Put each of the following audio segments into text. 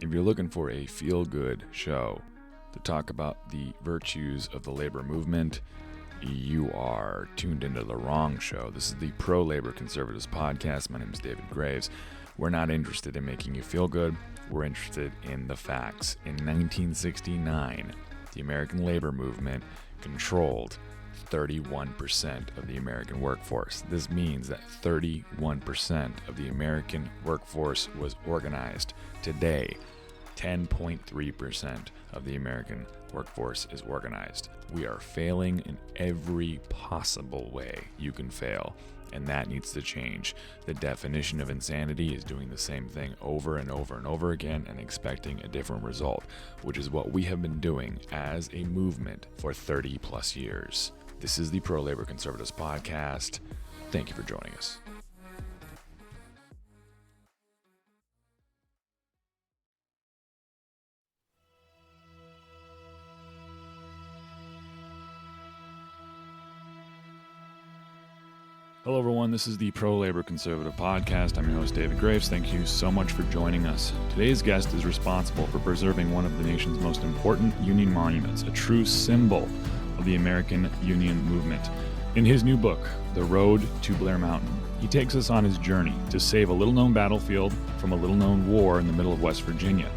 If you're looking for a feel-good show to talk about the virtues of the labor movement, you are tuned into the wrong show. This is the Pro-Labor Conservatives podcast. My name is David Graves. We're not interested in making you feel good. We're interested in the facts. In 1969, the American labor movement controlled 31% of the American workforce. This means that 31% of the American workforce was organized. Today, 10.3% of the American workforce is organized. We are failing in every possible way you can fail, and that needs to change. The definition of insanity is doing the same thing over and over and over again and expecting a different result, which is what we have been doing as a movement for 30 plus years. This is the Pro-Labor Conservatives podcast. Thank you for joining us. Hello, everyone. This is the Pro-Labor Conservative Podcast. I'm your host, David Graves. Thank you so much for joining us. Today's guest is responsible for preserving one of the nation's most important union monuments, a true symbol of the American Union movement. In his new book, The Road to Blair Mountain, he takes us on his journey to save a little-known battlefield from a little-known war in the middle of West Virginia.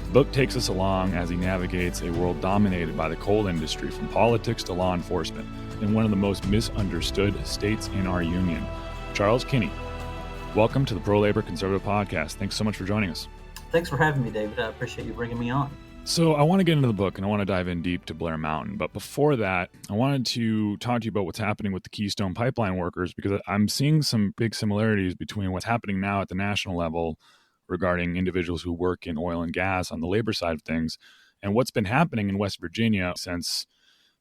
The book takes us along as he navigates a world dominated by the coal industry, from politics to law enforcement, in one of the most misunderstood states in our union. Charles Keeney, welcome to the Pro-Labor Conservative Podcast. Thanks so much for joining us. Thanks for having me, David. I appreciate you bringing me on. So I want to get into the book and I want to dive in deep to Blair Mountain. But before that, I wanted to talk to you about what's happening with the Keystone Pipeline workers, because I'm seeing some big similarities between what's happening now at the national level regarding individuals who work in oil and gas on the labor side of things and what's been happening in West Virginia since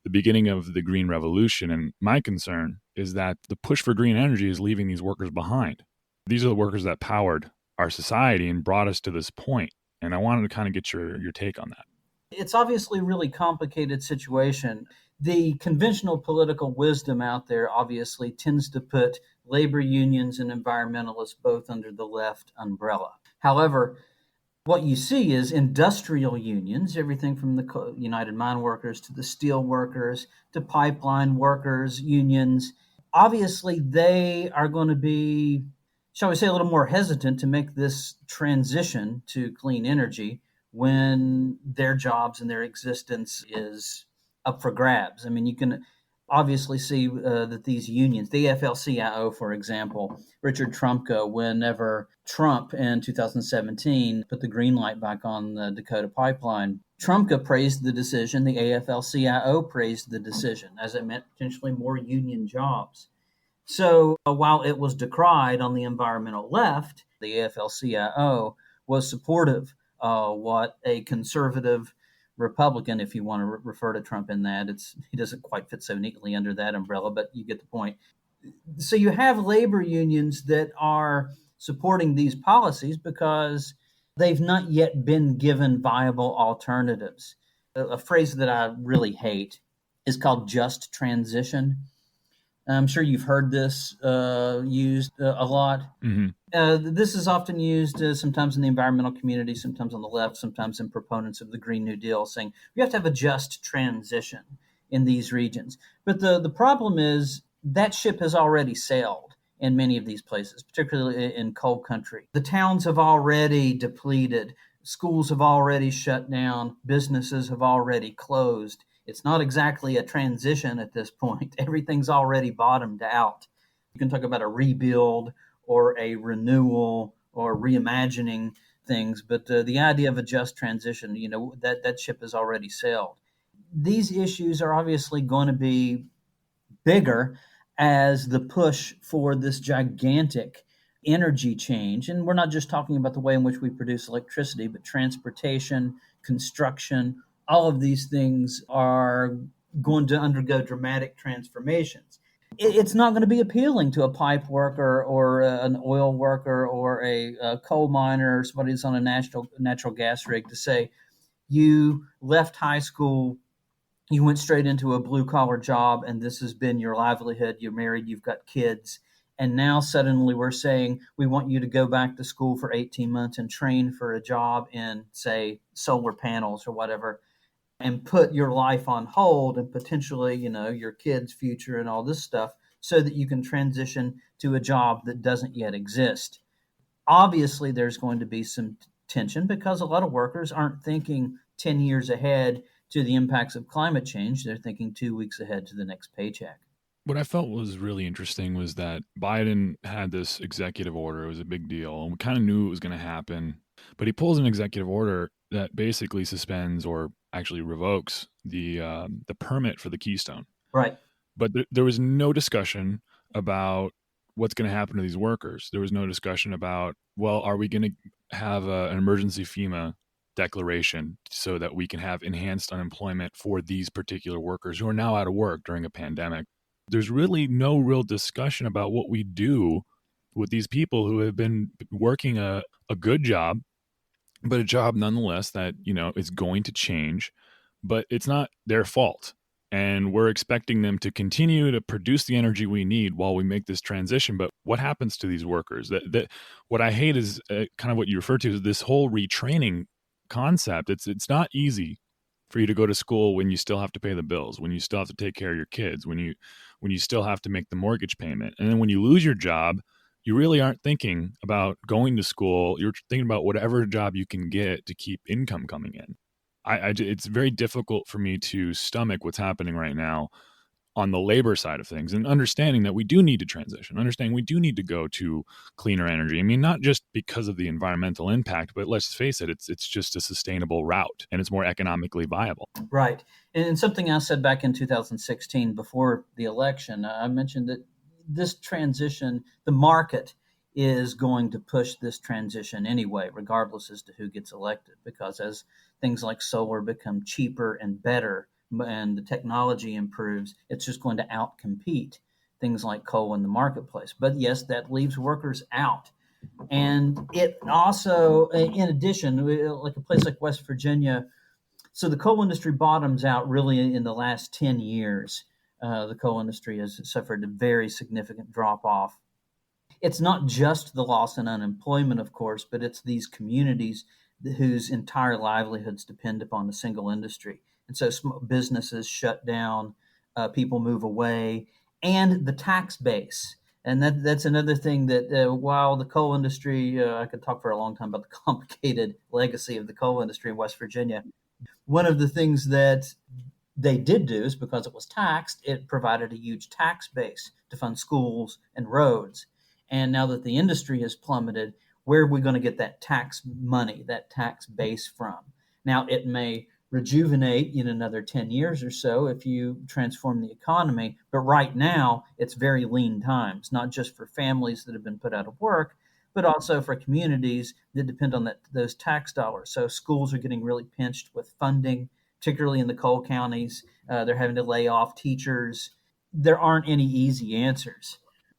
the beginning of the Green Revolution. And my concern is that the push for green energy is leaving these workers behind. These are the workers that powered our society and brought us to this point. And I wanted to kind of get your take on that. It's obviously a really complicated situation. The conventional political wisdom out there obviously tends to put labor unions and environmentalists both under the left umbrella. However, what you see is industrial unions, everything from the United Mine Workers to the steel workers to pipeline workers unions. Obviously, they are going to be, shall we say, a little more hesitant to make this transition to clean energy when their jobs and their existence is up for grabs. I mean, you can obviously see that these unions, the AFL-CIO, for example, Richard Trumka, whenever Trump in 2017 put the green light back on the Dakota pipeline, Trumka praised the decision, the AFL-CIO praised the decision, as it meant potentially more union jobs. So while it was decried on the environmental left, the AFL-CIO was supportive of what a conservative Republican, if you want to refer to Trump in that, he doesn't quite fit so neatly under that umbrella, but you get the point. So you have labor unions that are supporting these policies because they've not yet been given viable alternatives. A phrase that I really hate is called just transition. I'm sure you've heard this used a lot. Mm-hmm. This is often used sometimes in the environmental community, sometimes on the left, sometimes in proponents of the Green New Deal, saying we have to have a just transition in these regions. But the problem is that ship has already sailed in many of these places, particularly in coal country. The towns have already depleted. Schools have already shut down. Businesses have already closed. It's not exactly a transition at this point. Everything's already bottomed out. You can talk about a rebuild or a renewal or reimagining things, but the idea of a just transition, that ship has already sailed. These issues are obviously going to be bigger as the push for this gigantic energy change. And we're not just talking about the way in which we produce electricity, but transportation, construction, all of these things are going to undergo dramatic transformations. It's not going to be appealing to a pipe worker or an oil worker or a coal miner or somebody who's on a natural gas rig to say, you left high school, you went straight into a blue-collar job, and this has been your livelihood. You're married, you've got kids, And now suddenly we're saying we want you to go back to school for 18 months and train for a job in, say, solar panels or whatever, and put your life on hold and potentially, your kids' future and all this stuff so that you can transition to a job that doesn't yet exist. Obviously, there's going to be some tension because a lot of workers aren't thinking 10 years ahead to the impacts of climate change. They're thinking 2 weeks ahead to the next paycheck. What I felt was really interesting was that Biden had this executive order. It was a big deal. And we kind of knew it was going to happen. But he pulls an executive order that basically suspends or actually revokes the permit for the Keystone. Right. But there was no discussion about what's going to happen to these workers. There was no discussion about, well, are we going to have an emergency FEMA declaration so that we can have enhanced unemployment for these particular workers who are now out of work during a pandemic? There's really no real discussion about what we do with these people who have been working a good job, but a job nonetheless that, is going to change, but it's not their fault. And we're expecting them to continue to produce the energy we need while we make this transition. But what happens to these workers? What I hate is kind of what you refer to as this whole retraining concept. It's not easy for you to go to school when you still have to pay the bills, when you still have to take care of your kids, when you still have to make the mortgage payment. And then when you lose your job, you really aren't thinking about going to school. You're thinking about whatever job you can get to keep income coming in. It's very difficult for me to stomach what's happening right now on the labor side of things, and understanding that we do need to transition, understanding we do need to go to cleaner energy. I mean, not just because of the environmental impact, but let's face it, it's just a sustainable route and it's more economically viable. Right. And something I said back in 2016 before the election, I mentioned that this transition, the market is going to push this transition anyway, regardless as to who gets elected, because as things like solar become cheaper and better and the technology improves, it's just going to outcompete things like coal in the marketplace. But yes, that leaves workers out. And it also, in addition, like a place like West Virginia, so the coal industry bottoms out really in the last 10 years. The coal industry has suffered a very significant drop off. It's not just the loss in unemployment, of course, but it's these communities whose entire livelihoods depend upon a single industry. And so businesses shut down, people move away, and the tax base. And that's another thing that while the coal industry, I could talk for a long time about the complicated legacy of the coal industry in West Virginia. One of the things that they did do is because it was taxed, it provided a huge tax base to fund schools and roads. And now that the industry has plummeted, where are we going to get that tax money, that tax base from? Now, it may rejuvenate in another 10 years or so if you transform the economy. But right now, it's very lean times, not just for families that have been put out of work, but also for communities that depend on those tax dollars. So schools are getting really pinched with funding, particularly in the coal counties. They're having to lay off teachers. There aren't any easy answers.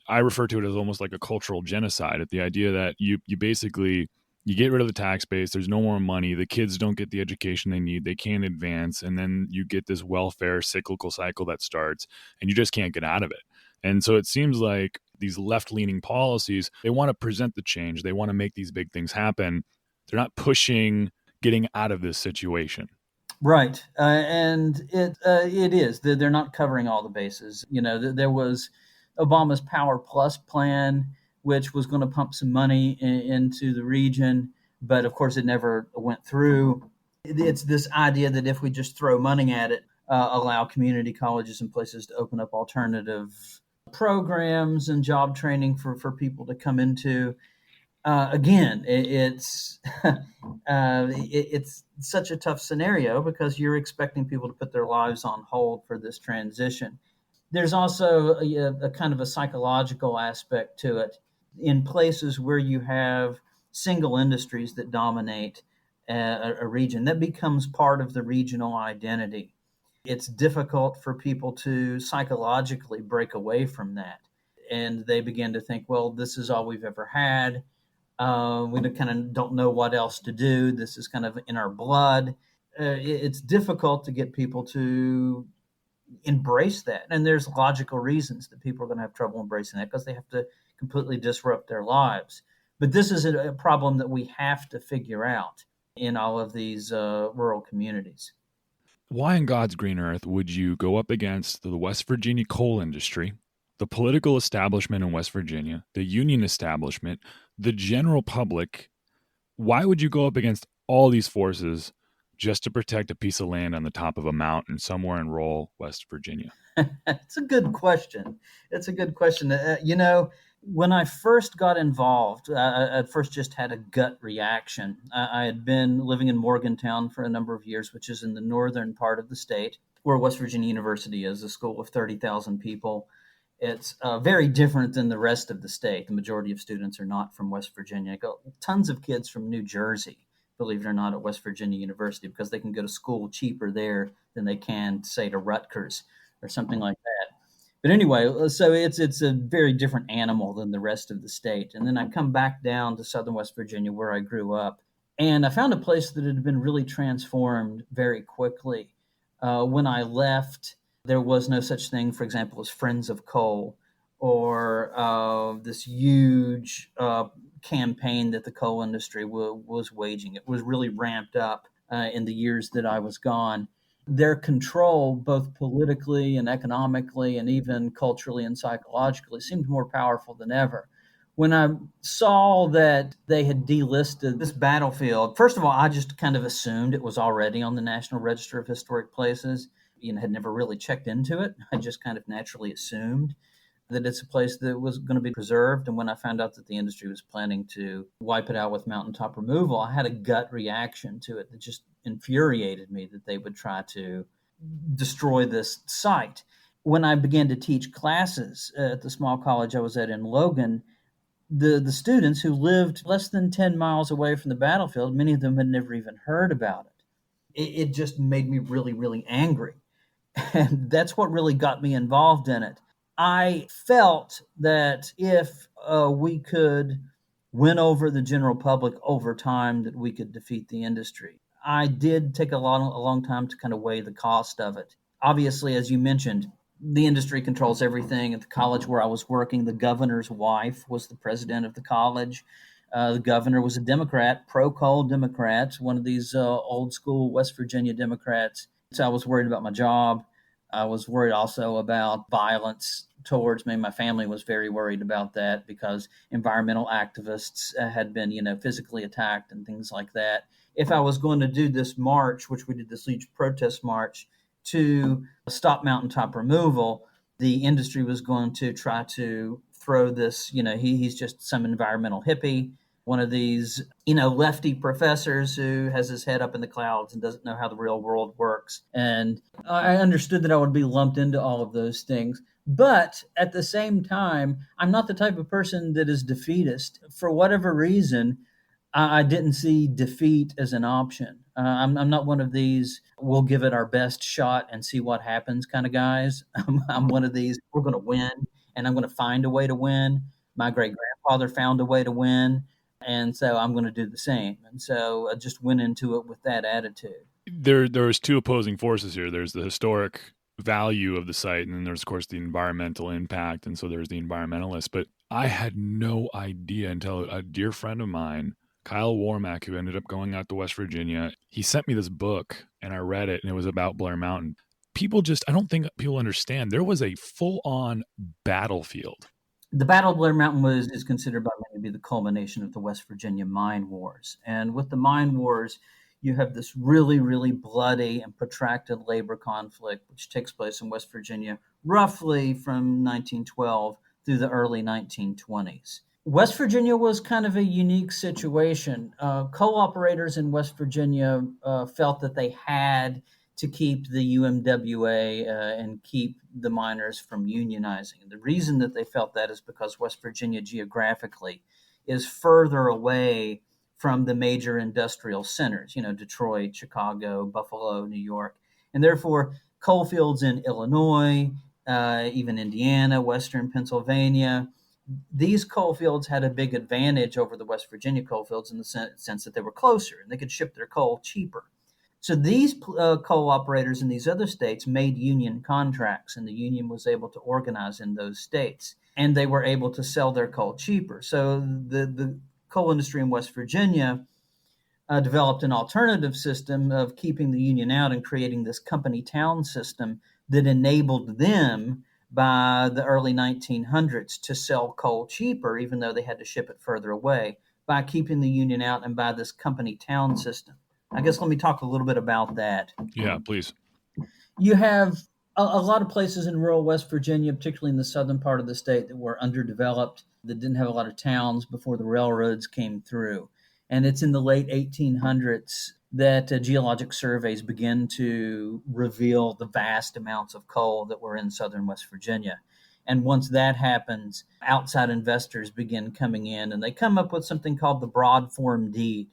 I refer to it as almost like a cultural genocide, at the idea that you basically you get rid of the tax base, there's no more money, the kids don't get the education they need, they can't advance, and then you get this welfare cyclical cycle that starts and you just can't get out of it. And so it seems like these left-leaning policies, they want to present the change, they want to make these big things happen. They're not pushing getting out of this situation. Right. And it is. They're not covering all the bases. There was Obama's Power Plus plan, which was going to pump some money into the region, but of course it never went through. It's this idea that if we just throw money at it, allow community colleges and places to open up alternative programs and job training for people to come into. Again, it's it's such a tough scenario because you're expecting people to put their lives on hold for this transition. There's also a kind of a psychological aspect to it. In places where you have single industries that dominate a region, that becomes part of the regional identity. It's difficult for people to psychologically break away from that. And they begin to think, well, this is all we've ever had. We kind of don't know what else to do. This is kind of in our blood. It's difficult to get people to embrace that. And there's logical reasons that people are going to have trouble embracing that because they have to completely disrupt their lives. But this is a problem that we have to figure out in all of these rural communities. Why in God's green earth would you go up against the West Virginia coal industry, the political establishment in West Virginia, the union establishment, the general public? Why would you go up against all these forces just to protect a piece of land on the top of a mountain somewhere in rural West Virginia? It's a good question. It's a good question. When I first got involved, I at first just had a gut reaction. I had been living in Morgantown for a number of years, which is in the northern part of the state, where West Virginia University is, a school of 30,000 people. It's very different than the rest of the state. The majority of students are not from West Virginia. I got tons of kids from New Jersey, believe it or not, at West Virginia University because they can go to school cheaper there than they can, say, to Rutgers or something like that. But anyway, so it's a very different animal than the rest of the state. And then I come back down to southern West Virginia where I grew up, and I found a place that had been really transformed very quickly. When I left, there was no such thing, for example, as Friends of Coal or this huge campaign that the coal industry was waging. It was really ramped up in the years that I was gone. Their control, both politically and economically, and even culturally and psychologically, seemed more powerful than ever. When I saw that they had delisted this battlefield, first of all, I just kind of assumed it was already on the National Register of Historic Places. Had never really checked into it. I just kind of naturally assumed that it's a place that was going to be preserved. And when I found out that the industry was planning to wipe it out with mountaintop removal, I had a gut reaction to it that just infuriated me that they would try to destroy this site. When I began to teach classes at the small college I was at in Logan, the students who lived less than 10 miles away from the battlefield, many of them had never even heard about it. It just made me really, really angry. And that's what really got me involved in it. I felt that if we could win over the general public over time, that we could defeat the industry. I did take a long time to kind of weigh the cost of it. Obviously, as you mentioned, the industry controls everything. At the college where I was working, the governor's wife was the president of the college. The governor was a Democrat, pro-coal Democrat, one of these old school West Virginia Democrats. So I was worried about my job. I was worried also about violence towards me. My family was very worried about that because environmental activists had been, physically attacked and things like that. If I was going to do this march, which we did this huge protest march to stop mountaintop removal, the industry was going to try to throw this, he's just some environmental hippie, one of these, lefty professors who has his head up in the clouds and doesn't know how the real world works. And I understood that I would be lumped into all of those things. But at the same time, I'm not the type of person that is defeatist. For whatever reason, I didn't see defeat as an option. I'm not one of these, we'll give it our best shot and see what happens kind of guys. I'm one of these, we're going to win, and I'm going to find a way to win. My great grandfather found a way to win. And so I'm going to do the same. And so I just went into it with that attitude. There's two opposing forces here. There's the historic value of the site, and then there's, of course, the environmental impact. And so there's the environmentalists. But I had no idea until a dear friend of mine, Kyle Warmack, who ended up going out to West Virginia, he sent me this book, and I read it, and it was about Blair Mountain. I don't think people understand. There was a full-on battlefield. The Battle of Blair Mountain is considered by many to be the culmination of the West Virginia mine wars. And with the mine wars, you have this really, really bloody and protracted labor conflict, which takes place in West Virginia roughly from 1912 through the early 1920s. West Virginia was kind of a unique situation. Coal operators in West Virginia felt that they had to keep the UMWA and keep the miners from unionizing. And the reason that they felt that is because West Virginia geographically is further away from the major industrial centers, Detroit, Chicago, Buffalo, New York. And therefore, coal fields in Illinois, even Indiana, Western Pennsylvania, these coal fields had a big advantage over the West Virginia coal fields in the sense that they were closer and they could ship their coal cheaper. So these coal operators in these other states made union contracts, and the union was able to organize in those states. and they were able to sell their coal cheaper. So the coal industry in West Virginia developed an alternative system of keeping the union out and creating this company town system that enabled them by the early 1900s to sell coal cheaper, even though they had to ship it further away, by keeping the union out and by this company town system. I guess let me talk a little bit about that. Yeah, please. You have a lot of places in rural West Virginia, particularly in the southern part of the state, that were underdeveloped, that didn't have a lot of towns before the railroads came through. And it's in the late 1800s that geologic surveys begin to reveal the vast amounts of coal that were in southern West Virginia. And once that happens, outside investors begin coming in, and they come up with something called the broad form deed,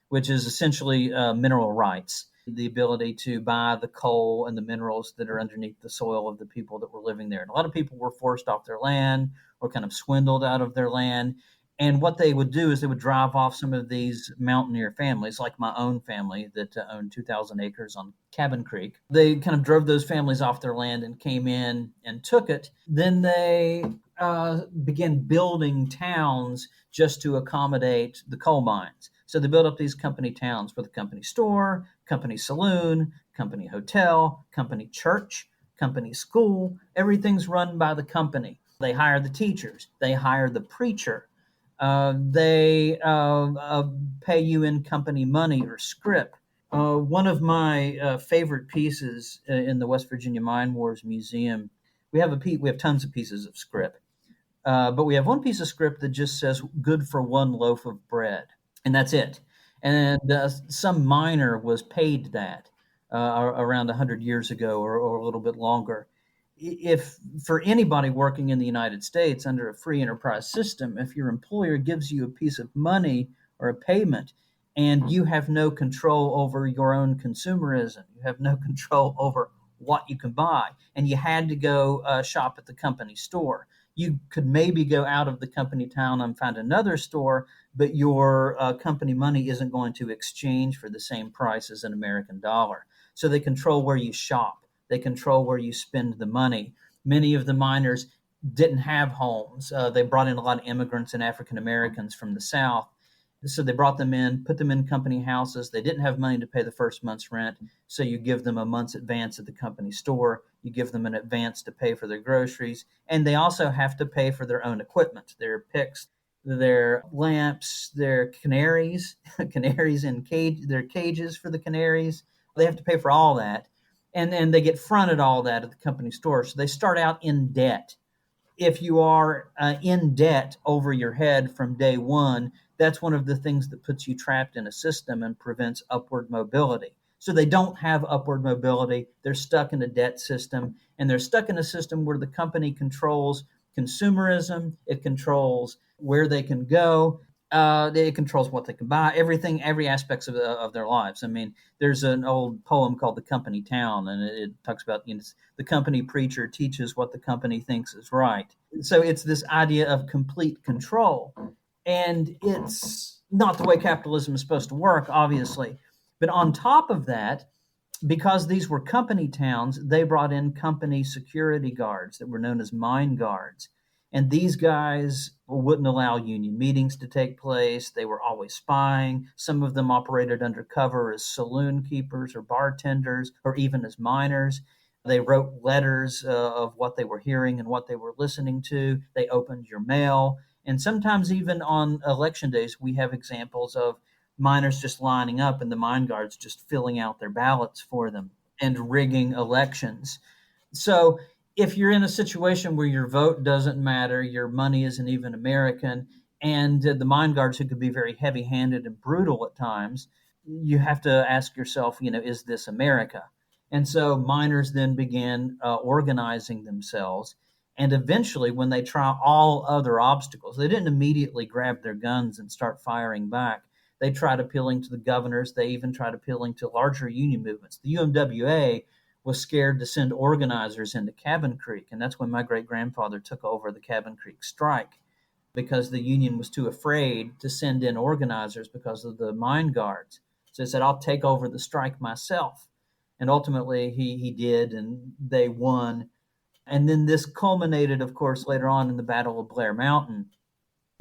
which is essentially mineral rights, the ability to buy the coal and the minerals that are underneath the soil of the people that were living there. And a lot of people were forced off their land or kind of swindled out of their land. And what they would do is they would drive off some of these mountaineer families, like my own family that owned 2,000 acres on Cabin Creek. They kind of drove those families off their land and came in and took it. Then they began building towns just to accommodate the coal mines. So they built up these company towns with a company store, company saloon, company hotel, company church, company school. Everything's run by the company. They hire the teachers. They hire the preacher. They pay you in company money or scrip. One of my favorite pieces in the West Virginia Mine Wars Museum, we have tons of pieces of scrip, but we have one piece of scrip that just says "good for one loaf of bread," and that's it. And some miner was paid that around 100 years ago or a little bit longer. If for anybody working in the United States under a free enterprise system, if your employer gives you a piece of money or a payment and you have no control over your own consumerism, you have no control over what you can buy, and you had to go shop at the company store, you could maybe go out of the company town and find another store, but your company money isn't going to exchange for the same price as an American dollar. So they control where you shop. They control where you spend the money. Many of the miners didn't have homes. They brought in a lot of immigrants and African Americans from the South. So they brought them in, put them in company houses. They didn't have money to pay the first month's rent. So you give them a month's advance at the company store. You give them an advance to pay for their groceries. And they also have to pay for their own equipment, their picks, their lamps, their canaries, canaries in their cages for the canaries. They have to pay for all that. And they get fronted all that at the company store. So they start out in debt. If you are in debt over your head from day one, that's one of the things that puts you trapped in a system and prevents upward mobility. So they don't have upward mobility. They're stuck in a debt system, and they're stuck in a system where the company controls consumerism. It controls where they can go. It controls what they can buy, everything, every aspects of their lives. I mean, there's an old poem called "The Company Town," and it talks about, the company preacher teaches what the company thinks is right. So it's this idea of complete control, and it's not the way capitalism is supposed to work, obviously. But on top of that, because these were company towns, they brought in company security guards that were known as mine guards. And these guys wouldn't allow union meetings to take place. They were always spying. Some of them operated undercover as saloon keepers or bartenders or even as miners. They wrote letters of what they were hearing and what they were listening to. They opened your mail. And sometimes even on election days, we have examples of miners just lining up and the mine guards just filling out their ballots for them and rigging elections. So if you're in a situation where your vote doesn't matter, your money isn't even American, and the mine guards, who could be very heavy-handed and brutal at times, you have to ask yourself, is this America? And so miners then began organizing themselves. And eventually, when they try all other obstacles, they didn't immediately grab their guns and start firing back. They tried appealing to the governors. They even tried appealing to larger union movements. The UMWA was scared to send organizers into Cabin Creek. And that's when my great-grandfather took over the Cabin Creek strike, because the union was too afraid to send in organizers because of the mine guards. So he said, I'll take over the strike myself. And ultimately he did, and they won And then this culminated, of course, later on in the Battle of Blair Mountain.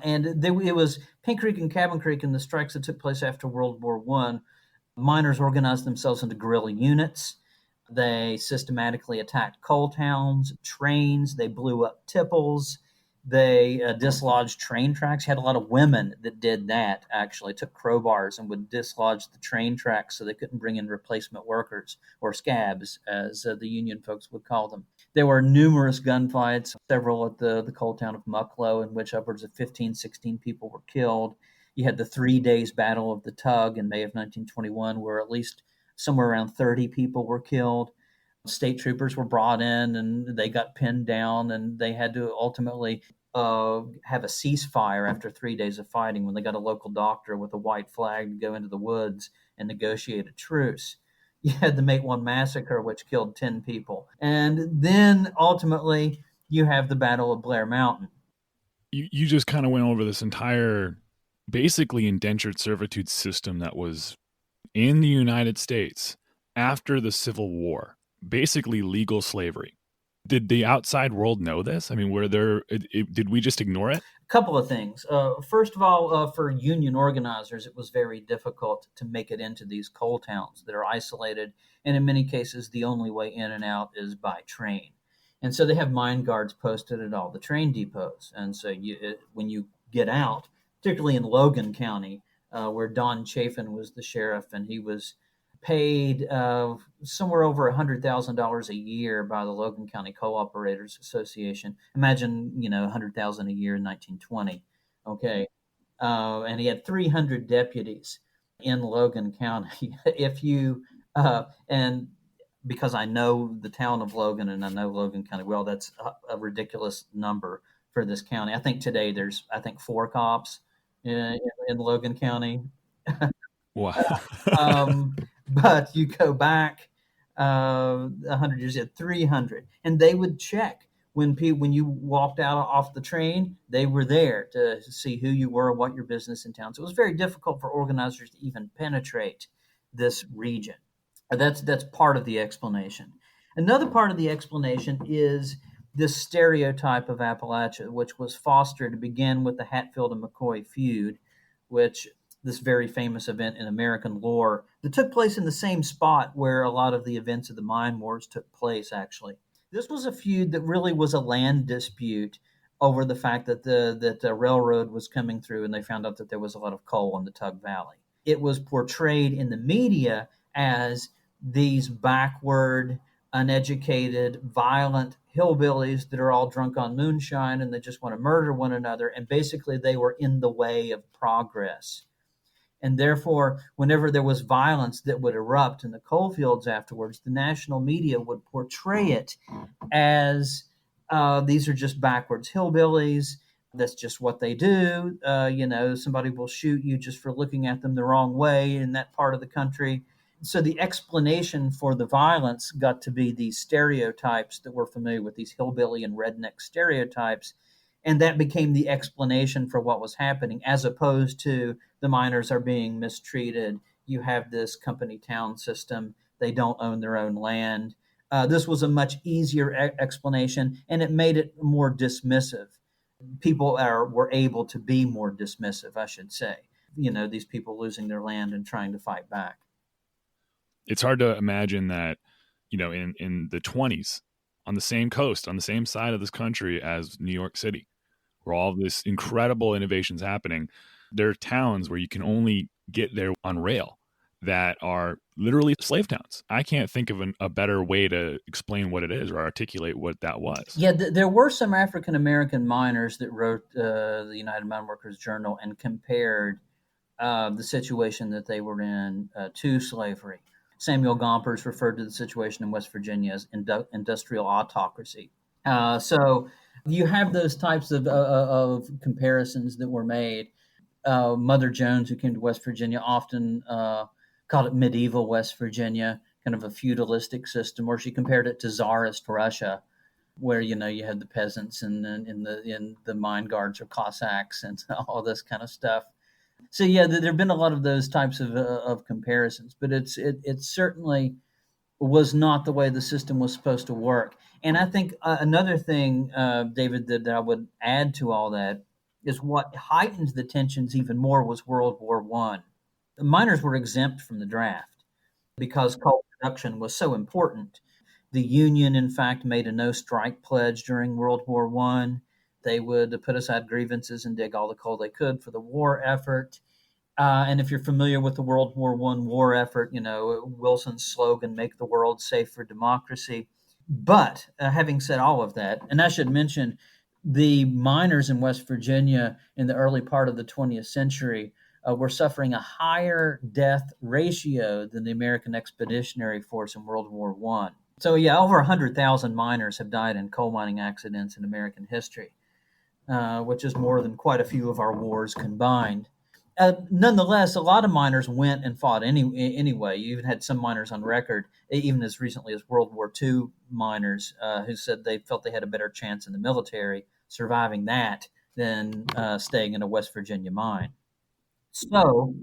And it was Pink Creek and Cabin Creek and the strikes that took place after World War I. Miners organized themselves into guerrilla units. They systematically attacked coal towns, trains. They blew up tipples. They dislodged train tracks. You had a lot of women that did that, actually, took crowbars and would dislodge the train tracks so they couldn't bring in replacement workers, or scabs, as the Union folks would call them. There were numerous gunfights, several at the coal town of Mucklow, in which upwards of 15, 16 people were killed. You had the 3 days Battle of the Tug in May of 1921, where at least somewhere around 30 people were killed. State troopers were brought in and they got pinned down, and they had to ultimately have a ceasefire after 3 days of fighting when they got a local doctor with a white flag to go into the woods and negotiate a truce. You had the Matewan Massacre, which killed 10 people. And then ultimately, you have the Battle of Blair Mountain. You just kind of went over this entire, basically, indentured servitude system that was in the United States after the Civil War, basically legal slavery. Did the outside world know this? I mean, did we just ignore it? A couple of things. First of all, for union organizers, it was very difficult to make it into these coal towns that are isolated, and in many cases, the only way in and out is by train. And so they have mine guards posted at all the train depots. And so when you get out, particularly in Logan County, where Don Chafin was the sheriff, and he was paid somewhere over $100,000 a year by the Logan County Co-operators Association. Imagine, $100,000 a year in 1920. Okay. And he had 300 deputies in Logan County. And because I know the town of Logan and I know Logan County well, that's a ridiculous number for this county. I think today there's 4 cops in Logan County. Wow. But you go back 100 years, you had 300, and they would check when you walked out off the train. They were there to see who you were, what your business in town. So it was very difficult for organizers to even penetrate this region. That's part of the explanation. Another part of the explanation is this stereotype of Appalachia, which was fostered to begin with the Hatfield and McCoy feud, which this very famous event in American lore that took place in the same spot where a lot of the events of the mine wars took place, actually. This was a feud that really was a land dispute over the fact that the railroad was coming through, and they found out that there was a lot of coal in the Tug Valley. It was portrayed in the media as these backward, uneducated, violent hillbillies that are all drunk on moonshine and they just want to murder one another, and basically they were in the way of progress. And therefore, whenever there was violence that would erupt in the coal fields afterwards, the national media would portray it as these are just backwards hillbillies. That's just what they do. Somebody will shoot you just for looking at them the wrong way in that part of the country. So the explanation for the violence got to be these stereotypes that we're familiar with, these hillbilly and redneck stereotypes. And that became the explanation for what was happening, as opposed to the miners are being mistreated. You have this company town system. They don't own their own land. This was a much easier explanation, and it made it more dismissive. People were able to be more dismissive, I should say. These people losing their land and trying to fight back. It's hard to imagine that, in the 20s, on the same coast, on the same side of this country as New York City, where all of this incredible innovation's happening, there are towns where you can only get there on rail that are literally slave towns. I can't think of a better way to explain what it is or articulate what that was. Yeah, there were some African-American miners that wrote the United Mine Workers Journal and compared the situation that they were in to slavery. Samuel Gompers referred to the situation in West Virginia as industrial autocracy. So you have those types of comparisons that were made. Mother Jones, who came to West Virginia, often called it medieval West Virginia, kind of a feudalistic system, or she compared it to Tsarist Russia, where you had the peasants and the mine guards or Cossacks and all this kind of stuff. So yeah, there have been a lot of those types of comparisons, but it's certainly was not the way the system was supposed to work. And I think another thing, David, that I would add to all that is what heightened the tensions even more was World War One. The miners were exempt from the draft because coal production was so important. The Union, in fact, made a no strike pledge during World War One. They would put aside grievances and dig all the coal they could for the war effort. And if you're familiar with the World War One war effort, Wilson's slogan, "Make the world safe for democracy." But having said all of that, and I should mention the miners in West Virginia in the early part of the 20th century were suffering a higher death ratio than the American Expeditionary Force in World War One. So yeah, over 100,000 miners have died in coal mining accidents in American history, which is more than quite a few of our wars combined. Nonetheless, a lot of miners went and fought anyway. You even had some miners on record, even as recently as World War II miners, who said they felt they had a better chance in the military surviving that than staying in a West Virginia mine. So,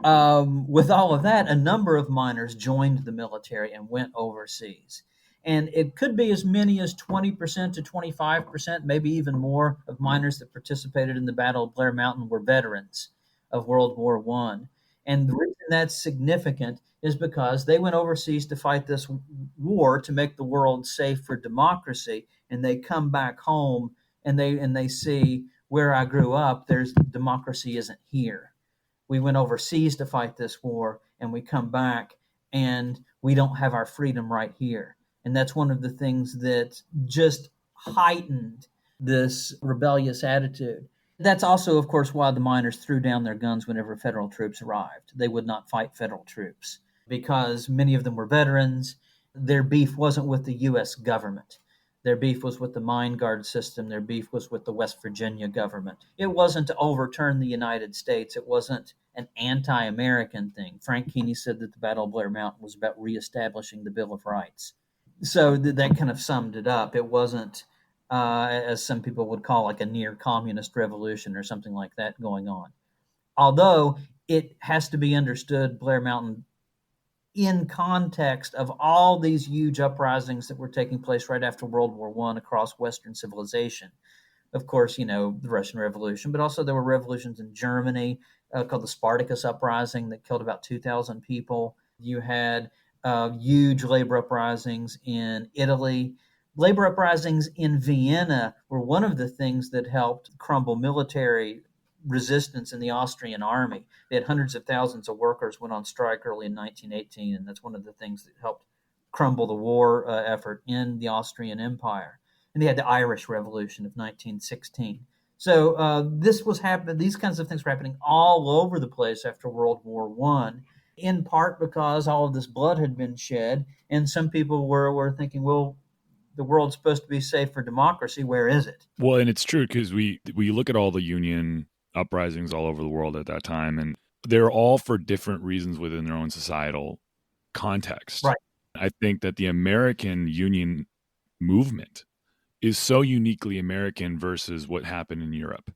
with all of that, a number of miners joined the military and went overseas. And it could be as many as 20% to 25%, maybe even more, of miners that participated in the Battle of Blair Mountain were veterans of World War One. And the reason that's significant is because they went overseas to fight this war to make the world safe for democracy, and they come back home and they see where I grew up. There's democracy isn't here. We went overseas to fight this war, and we come back and we don't have our freedom right here. And that's one of the things that just heightened this rebellious attitude. That's also, of course, why the miners threw down their guns whenever federal troops arrived. They would not fight federal troops because many of them were veterans. Their beef wasn't with the U.S. government. Their beef was with the mine guard system. Their beef was with the West Virginia government. It wasn't to overturn the United States. It wasn't an anti-American thing. Frank Keeney said that the Battle of Blair Mountain was about reestablishing the Bill of Rights. So that kind of summed it up. It wasn't, as some people would call, like a near communist revolution or something like that going on. Although it has to be understood, Blair Mountain, in context of all these huge uprisings that were taking place right after World War One across Western civilization. Of course, the Russian Revolution, but also there were revolutions in Germany called the Spartacus Uprising that killed about 2,000 people. You had huge labor uprisings in Italy. Labor uprisings in Vienna were one of the things that helped crumble military resistance in the Austrian army. They had hundreds of thousands of workers went on strike early in 1918, and that's one of the things that helped crumble the war effort in the Austrian Empire. And they had the Irish Revolution of 1916. So this was happening. These kinds of things were happening all over the place after World War One, in part because all of this blood had been shed, and some people were thinking, well, the world's supposed to be safe for democracy. Where is it? Well, and it's true because we look at all the union uprisings all over the world at that time, and they're all for different reasons within their own societal context. Right. I think that the American union movement is so uniquely American versus what happened in Europe.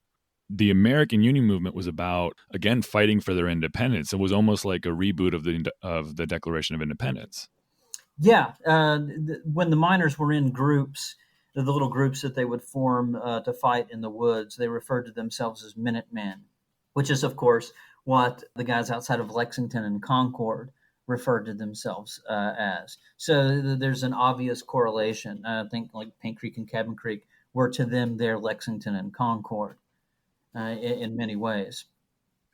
The American union movement was about, again, fighting for their independence. It was almost like a reboot of the Declaration of Independence. Yeah, when the miners were in groups, the little groups that they would form to fight in the woods, they referred to themselves as Minutemen, which is, of course, what the guys outside of Lexington and Concord referred to themselves as. So there's an obvious correlation. I think like Paint Creek and Cabin Creek were to them their Lexington and Concord in many ways.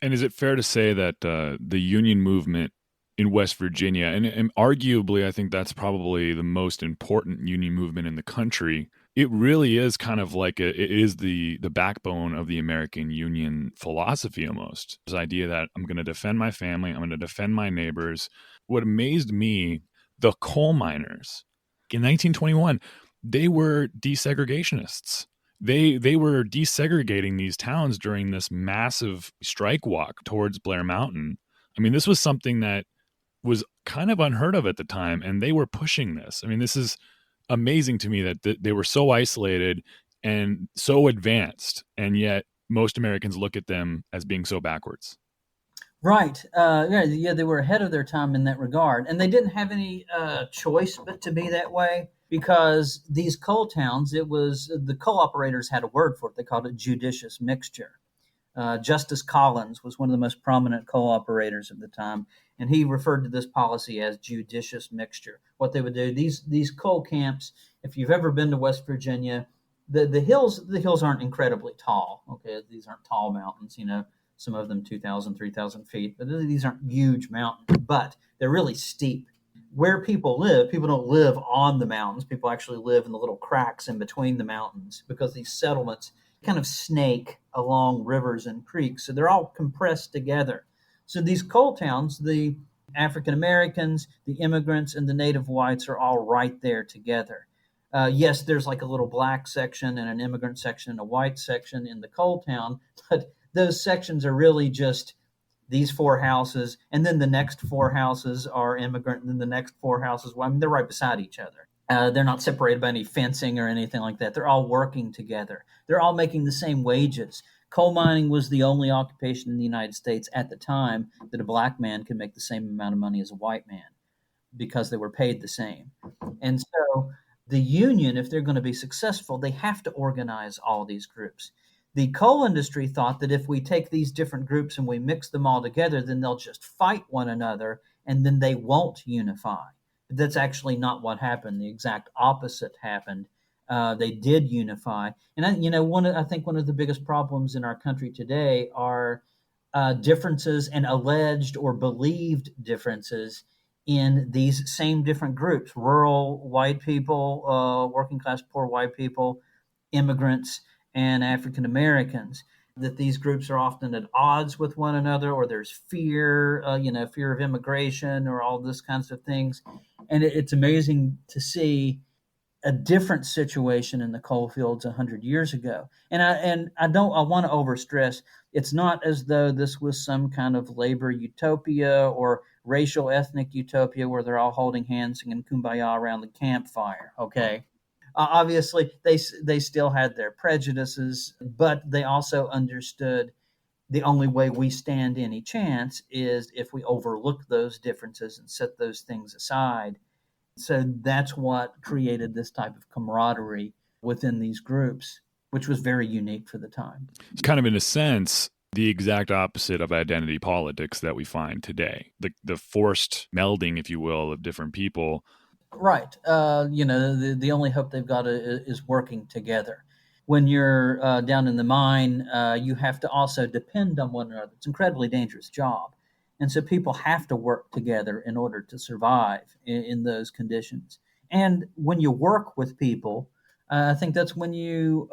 And is it fair to say that the union movement in West Virginia, and arguably I think that's probably the most important union movement in the country, it really is kind of like it is the backbone of the American union philosophy almost. This idea that I'm going to defend my family, I'm going to defend my neighbors. What amazed me, the coal miners in 1921, they were desegregationists. They were desegregating these towns during this massive strike walk towards Blair Mountain. I mean, this was something that was kind of unheard of at the time, and they were pushing this. I mean, this is amazing to me that they were so isolated and so advanced, and yet most Americans look at them as being so backwards. Right. Yeah, they were ahead of their time in that regard. And they didn't have any choice but to be that way because these coal towns, it was the coal operators had a word for it. They called it judicious mixture. Justice Collins was one of the most prominent coal operators of the time, and he referred to this policy as judicious mixture. What they would do, these coal camps, if you've ever been to West Virginia, the hills aren't incredibly tall. Okay, these aren't tall mountains, some of them 2,000, 3,000 feet, but these aren't huge mountains, but they're really steep. Where people don't live on the mountains. People actually live in the little cracks in between the mountains because these settlements kind of snake along rivers and creeks. So they're all compressed together. So these coal towns, the African Americans, the immigrants, and the native whites are all right there together. Yes, there's like a little black section and an immigrant section and a white section in the coal town, but those sections are really just these four houses, and then the next four houses are immigrant, and then the next four houses, well, I mean, they're right beside each other. They're not separated by any fencing or anything like that. They're all working together. They're all making the same wages. Coal mining was the only occupation in the United States at the time that a black man could make the same amount of money as a white man because they were paid the same. And so the union, if they're going to be successful, they have to organize all these groups. The coal industry thought that if we take these different groups and we mix them all together, then they'll just fight one another and then they won't unify. That's actually not what happened. The exact opposite happened. They did unify, and I think one of the biggest problems in our country today are differences and alleged or believed differences in these same different groups: rural white people, working class poor white people, immigrants, and African Americans. That these groups are often at odds with one another, or there's fear, fear of immigration, or all this kinds of things. And it's amazing to see a different situation in the coal fields 100 years ago. And I want to overstress, it's not as though this was some kind of labor utopia or racial ethnic utopia where they're all holding hands singing kumbaya around the campfire. Okay, obviously they still had their prejudices, but they also understood the only way we stand any chance is if we overlook those differences and set those things aside. So that's what created this type of camaraderie within these groups, which was very unique for the time. It's kind of, in a sense, the exact opposite of identity politics that we find today. The forced melding, if you will, of different people. Right. The only hope they've got is working together. When you're down in the mine, you have to also depend on one another. It's an incredibly dangerous job. And so people have to work together in order to survive in those conditions. And when you work with people, I think that's when you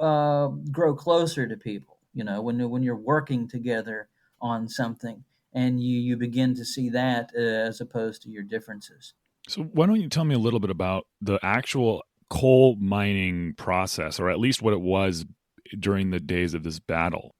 grow closer to people, when you're working together on something and you begin to see that as opposed to your differences. So why don't you tell me a little bit about the actual coal mining process, or at least what it was during the days of this battle?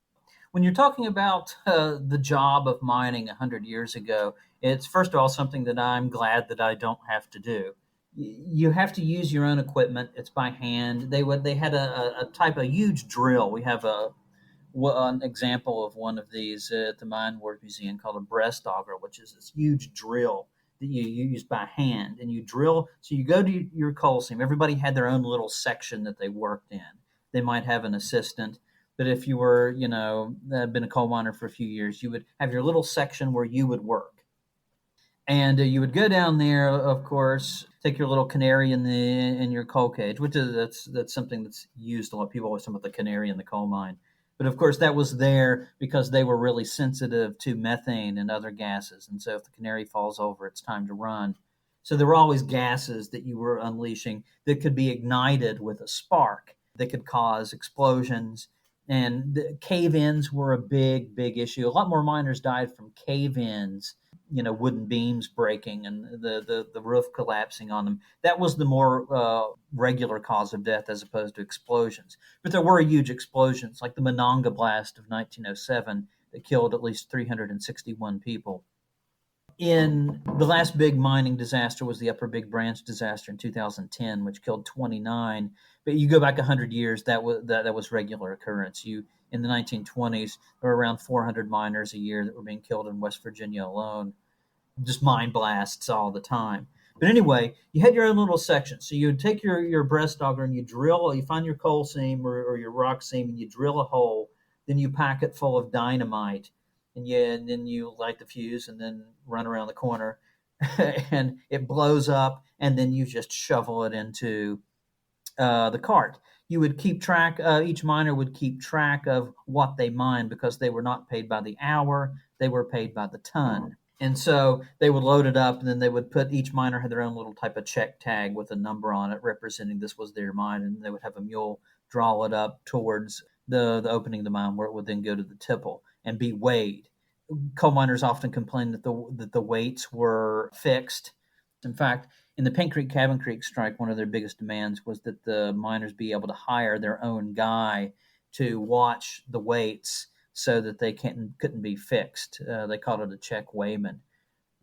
When you're talking about the job of mining 100 years ago, it's first of all something that I'm glad that I don't have to do. You have to use your own equipment. It's by hand. They had a type of huge drill. We have an example of one of these at the Mine Wars Museum called a breast auger, which is this huge drill that you use by hand, and you drill. So you go to your coal seam. Everybody had their own little section that they worked in. They might have an assistant, but if you were, been a coal miner for a few years, you would have your little section where you would work. And you would go down there, of course, take your little canary in your coal cage, which is that's something that's used a lot. People always talk about the canary in the coal mine, but of course that was there because they were really sensitive to methane and other gases, and so if the canary falls over, it's time to run. So there were always gases that you were unleashing that could be ignited with a spark that could cause explosions. And cave-ins were a big, big issue. A lot more miners died from cave-ins, wooden beams breaking and the roof collapsing on them. That was the more regular cause of death as opposed to explosions. But there were huge explosions, like the Monongah blast of 1907 that killed at least 361 people. In the last big mining disaster was the Upper Big Branch disaster in 2010, which killed 29. But you go back 100 years, that was regular occurrence. in the 1920s, there were around 400 miners a year that were being killed in West Virginia alone, just mine blasts all the time. But anyway, you had your own little section. So you would take your breast auger and you find your coal seam or your rock seam and you drill a hole. Then you pack it full of dynamite and then you light the fuse and then run around the corner and it blows up and then you just shovel it into the cart. You would keep track, each miner would keep track of what they mined because they were not paid by the hour, they were paid by the ton. And so they would load it up and then they would put, each miner had their own little type of check tag with a number on it representing this was their mine. And they would have a mule draw it up towards the opening of the mine where it would then go to the tipple and be weighed. Coal miners often complained that the weights were fixed. In fact, in the Paint Creek Cabin Creek strike, one of their biggest demands was that the miners be able to hire their own guy to watch the weights so that they couldn't be fixed. They called it a check weighman.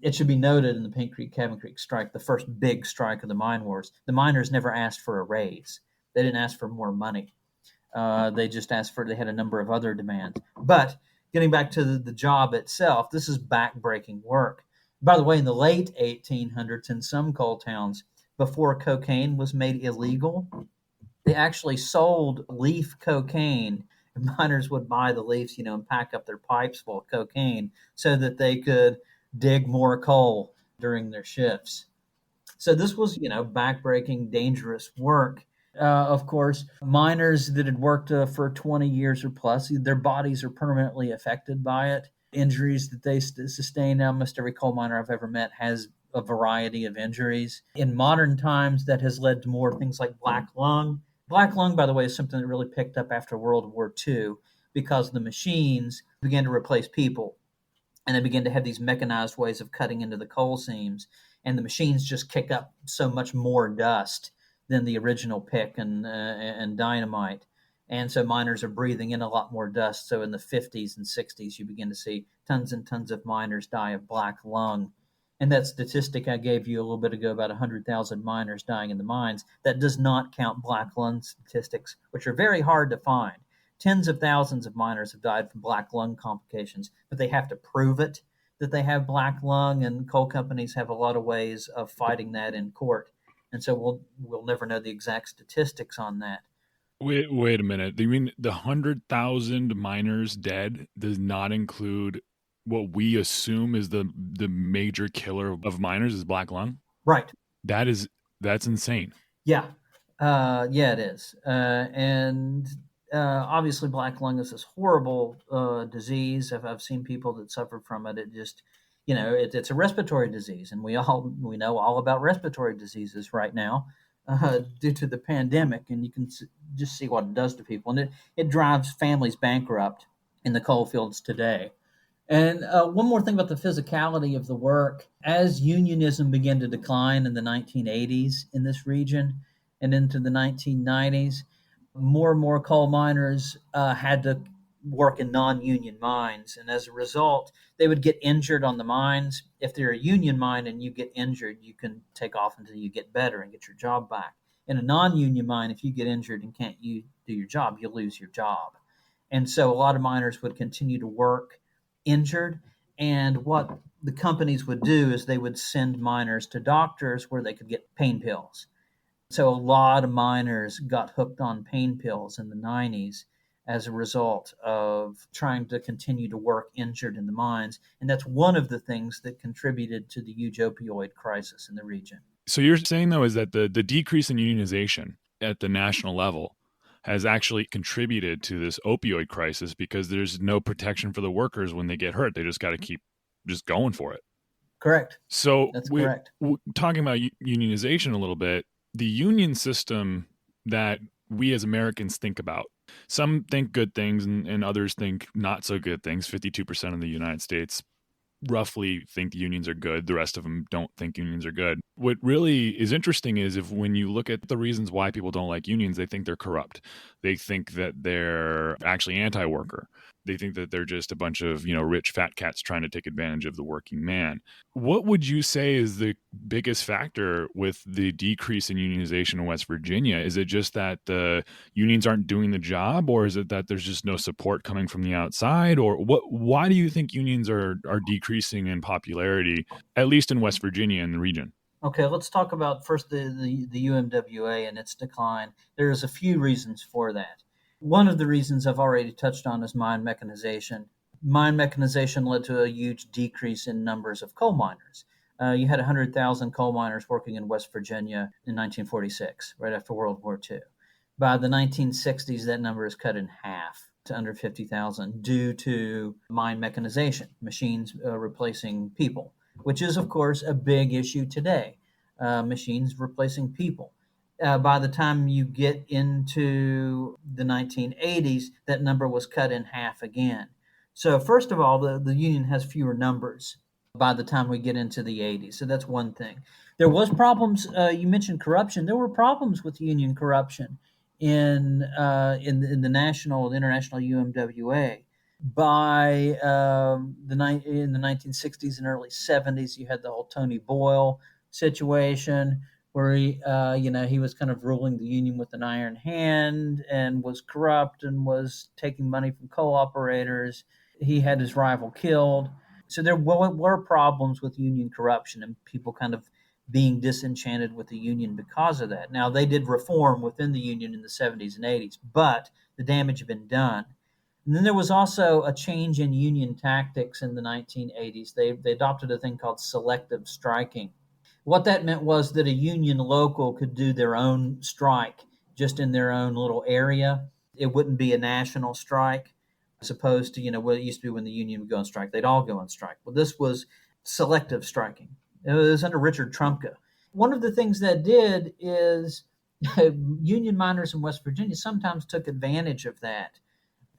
It should be noted in the Paint Creek Cabin Creek strike, the first big strike of the mine wars, the miners never asked for a raise. They didn't ask for more money. They just asked they had a number of other demands. But getting back to the job itself, this is backbreaking work. By the way, in the late 1800s, in some coal towns, before cocaine was made illegal, they actually sold leaf cocaine. Miners would buy the leaves, and pack up their pipes full of cocaine so that they could dig more coal during their shifts. So this was, backbreaking, dangerous work. Of course, miners that had worked for 20 years or plus, their bodies are permanently affected by it. Injuries that they sustain. Almost every coal miner I've ever met has a variety of injuries. In modern times, that has led to more things like black lung. Black lung, by the way, is something that really picked up after World War II because the machines began to replace people. And they began to have these mechanized ways of cutting into the coal seams. And the machines just kick up so much more dust than the original pick and dynamite. And so miners are breathing in a lot more dust. So in the 50s and 60s, you begin to see tons and tons of miners die of black lung. And that statistic I gave you a little bit ago, about 100,000 miners dying in the mines, that does not count black lung statistics, which are very hard to find. Tens of thousands of miners have died from black lung complications, but they have to prove it that they have black lung, and coal companies have a lot of ways of fighting that in court. And so we'll never know the exact statistics on that. Wait a minute. You mean the 100,000 miners dead does not include what we assume is the major killer of miners is black lung? Right. That's insane. Yeah. It is. And obviously black lung is this horrible disease. I've seen people that suffer from it. It just, it's a respiratory disease, and we know all about respiratory diseases right now due to the pandemic, and you can just see what it does to people, and it drives families bankrupt in the coal fields today. And one more thing about the physicality of the work. As unionism began to decline in the 1980s in this region and into the 1990s, more and more coal miners had to work in non-union mines. And as a result, they would get injured on the mines. If they're a union mine and you get injured, you can take off until you get better and get your job back. In a non-union mine, if you get injured and can't do your job, you lose your job. And so a lot of miners would continue to work injured. And what the companies would do is they would send miners to doctors where they could get pain pills. So a lot of miners got hooked on pain pills in the 90s as a result of trying to continue to work injured in the mines. And that's one of the things that contributed to the huge opioid crisis in the region. So you're saying, though, is that the decrease in unionization at the national level has actually contributed to this opioid crisis because there's no protection for the workers when they get hurt. They just got to keep just going for it. Correct. So that's correct. Talking about unionization a little bit, the union system that we as Americans think about, some think good things and others think not so good things. 52% of the United States roughly think unions are good. The rest of them don't think unions are good. What really is interesting is when you look at the reasons why people don't like unions, they think they're corrupt. They think that they're actually anti-worker. They think that they're just a bunch of, rich fat cats trying to take advantage of the working man. What would you say is the biggest factor with the decrease in unionization in West Virginia? Is it just that the unions aren't doing the job, or is it that there's just no support coming from the outside? Or why do you think unions are decreasing in popularity, at least in West Virginia and the region? Okay, let's talk about first the UMWA and its decline. There's a few reasons for that. One of the reasons I've already touched on is mine mechanization. Mine mechanization led to a huge decrease in numbers of coal miners. You had 100,000 coal miners working in West Virginia in 1946, right after World War II. By the 1960s, that number is cut in half to under 50,000 due to mine mechanization, machines replacing people, which is, of course, a big issue today. Machines replacing people. By the time you get into the 1980s, that number was cut in half again. So, first of all, the union has fewer numbers by the time we get into the 80s. So that's one thing. There was problems. You mentioned corruption. There were problems with union corruption in the national, the international UMWA. By in the 1960s and early 70s, you had the whole Tony Boyle situation where he was kind of ruling the union with an iron hand and was corrupt and was taking money from coal operators. He had his rival killed. So there were problems with union corruption and people kind of being disenchanted with the union because of that. Now, they did reform within the union in the 70s and 80s, but the damage had been done. And then there was also a change in union tactics in the 1980s. They adopted a thing called selective striking. What that meant was that a union local could do their own strike just in their own little area. It wouldn't be a national strike, as opposed to, what it used to be when the union would go on strike. They'd all go on strike. Well, this was selective striking. It was under Richard Trumka. One of the things that did is union miners in West Virginia sometimes took advantage of that.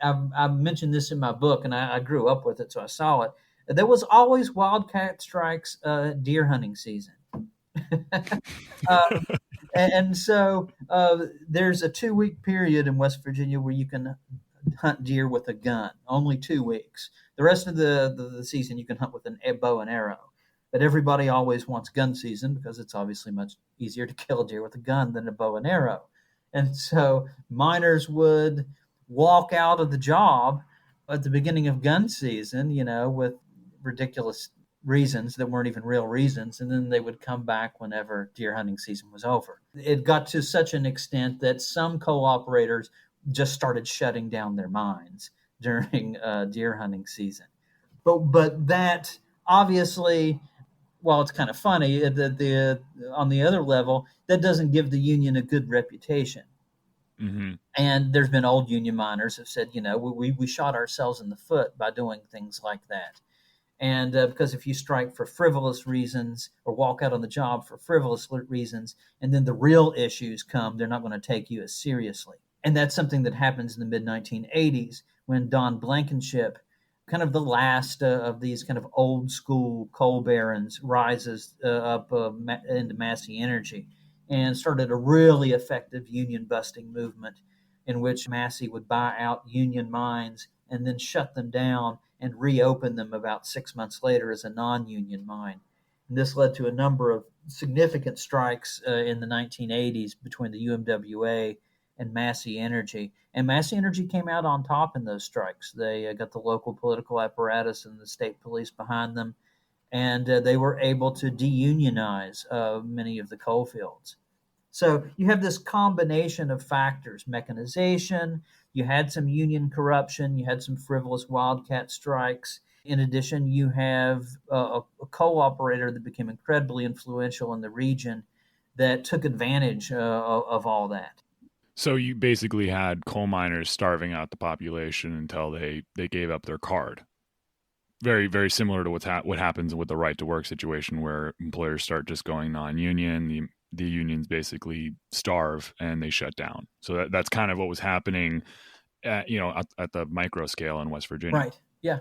I've mentioned this in my book, and I grew up with it, so I saw it. There was always wildcat strikes deer hunting season. um, and so there's a 2-week period in West Virginia where you can hunt deer with a gun, only 2 weeks. The rest of the season you can hunt with a bow and arrow. But everybody always wants gun season because it's obviously much easier to kill a deer with a gun than a bow and arrow. And so miners would walk out of the job at the beginning of gun season, with ridiculous reasons that weren't even real reasons, and then they would come back whenever deer hunting season was over. It got to such an extent that some co-operators just started shutting down their mines during deer hunting season. But that obviously, while it's kind of funny, on the other level, that doesn't give the union a good reputation. Mm-hmm. And there's been old union miners have said, we shot ourselves in the foot by doing things like that. And because if you strike for frivolous reasons or walk out on the job for frivolous reasons, and then the real issues come, they're not going to take you as seriously. And that's something that happens in the mid-1980s when Don Blankenship, kind of the last of these kind of old school coal barons, rises up into Massey Energy and started a really effective union busting movement in which Massey would buy out union mines and then shut them down and reopen them about 6 months later as a non-union mine. And this led to a number of significant strikes in the 1980s between the UMWA and Massey Energy. And Massey Energy came out on top in those strikes. They got the local political apparatus and the state police behind them, and they were able to deunionize many of the coal fields. So you have this combination of factors: mechanization, you had some union corruption, you had some frivolous wildcat strikes. In addition, you have a coal operator that became incredibly influential in the region that took advantage of all that. So you basically had coal miners starving out the population until they gave up their card. Very, very similar to what happens with the right to work situation, where employers start just going non-union. The unions basically starve and they shut down. So that's kind of what was happening at the micro scale in West Virginia. Right. Yeah.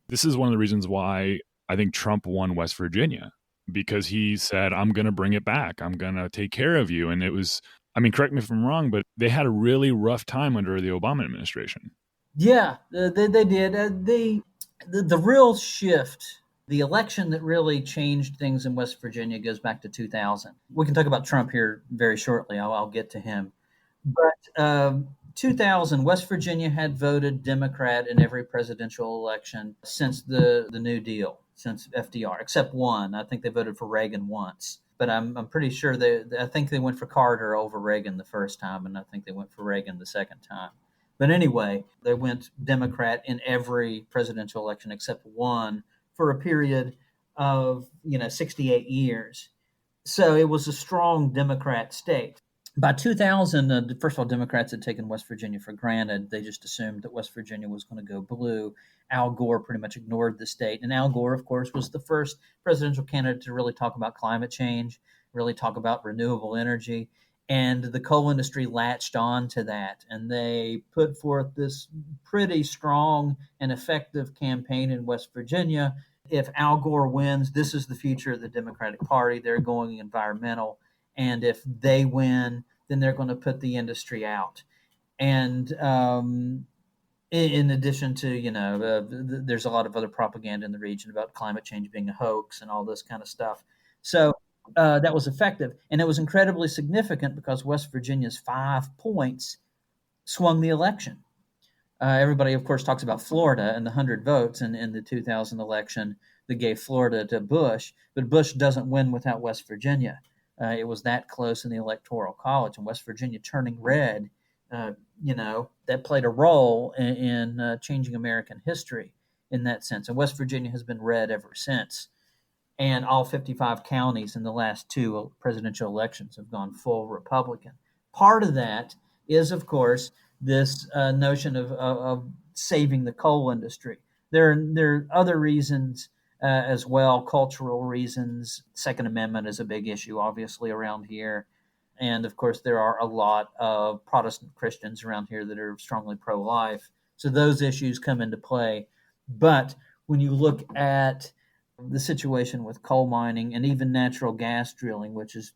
This is one of the reasons why I think Trump won West Virginia, because he said, I'm going to bring it back. I'm going to take care of you. And it was, correct me if I'm wrong, but they had a really rough time under the Obama administration. Yeah, they did. The real shift, the election that really changed things in West Virginia goes back to 2000. We can talk about Trump here very shortly. I'll get to him. But 2000, West Virginia had voted Democrat in every presidential election since the New Deal, since FDR, except one. I think they voted for Reagan once. But I'm pretty sure I think they went for Carter over Reagan the first time, and I think they went for Reagan the second time. But anyway, they went Democrat in every presidential election except one for a period of 68 years. So it was a strong Democrat state. By 2000, first of all, Democrats had taken West Virginia for granted. They just assumed that West Virginia was going to go blue. Al Gore pretty much ignored the state. And Al Gore, of course, was the first presidential candidate to really talk about climate change, really talk about renewable energy. And the coal industry latched on to that. And they put forth this pretty strong and effective campaign in West Virginia. If Al Gore wins, this is the future of the Democratic Party. They're going environmental. And if they win, then they're going to put the industry out. And in addition to, there's a lot of other propaganda in the region about climate change being a hoax and all this kind of stuff. So that was effective. And it was incredibly significant because West Virginia's 5 points swung the election. Everybody, of course, talks about Florida and the 100 votes in the 2000 election that gave Florida to Bush. But Bush doesn't win without West Virginia. It was that close in the Electoral College, and West Virginia turning red, that played a role in changing American history in that sense. And West Virginia has been red ever since. And all 55 counties in the last 2 presidential elections have gone full Republican. Part of that is, of course, this notion of saving the coal industry. There are other reasons as well, cultural reasons. Second Amendment is a big issue, obviously, around here. And of course, there are a lot of Protestant Christians around here that are strongly pro life. So those issues come into play. But when you look at the situation with coal mining and even natural gas drilling, which has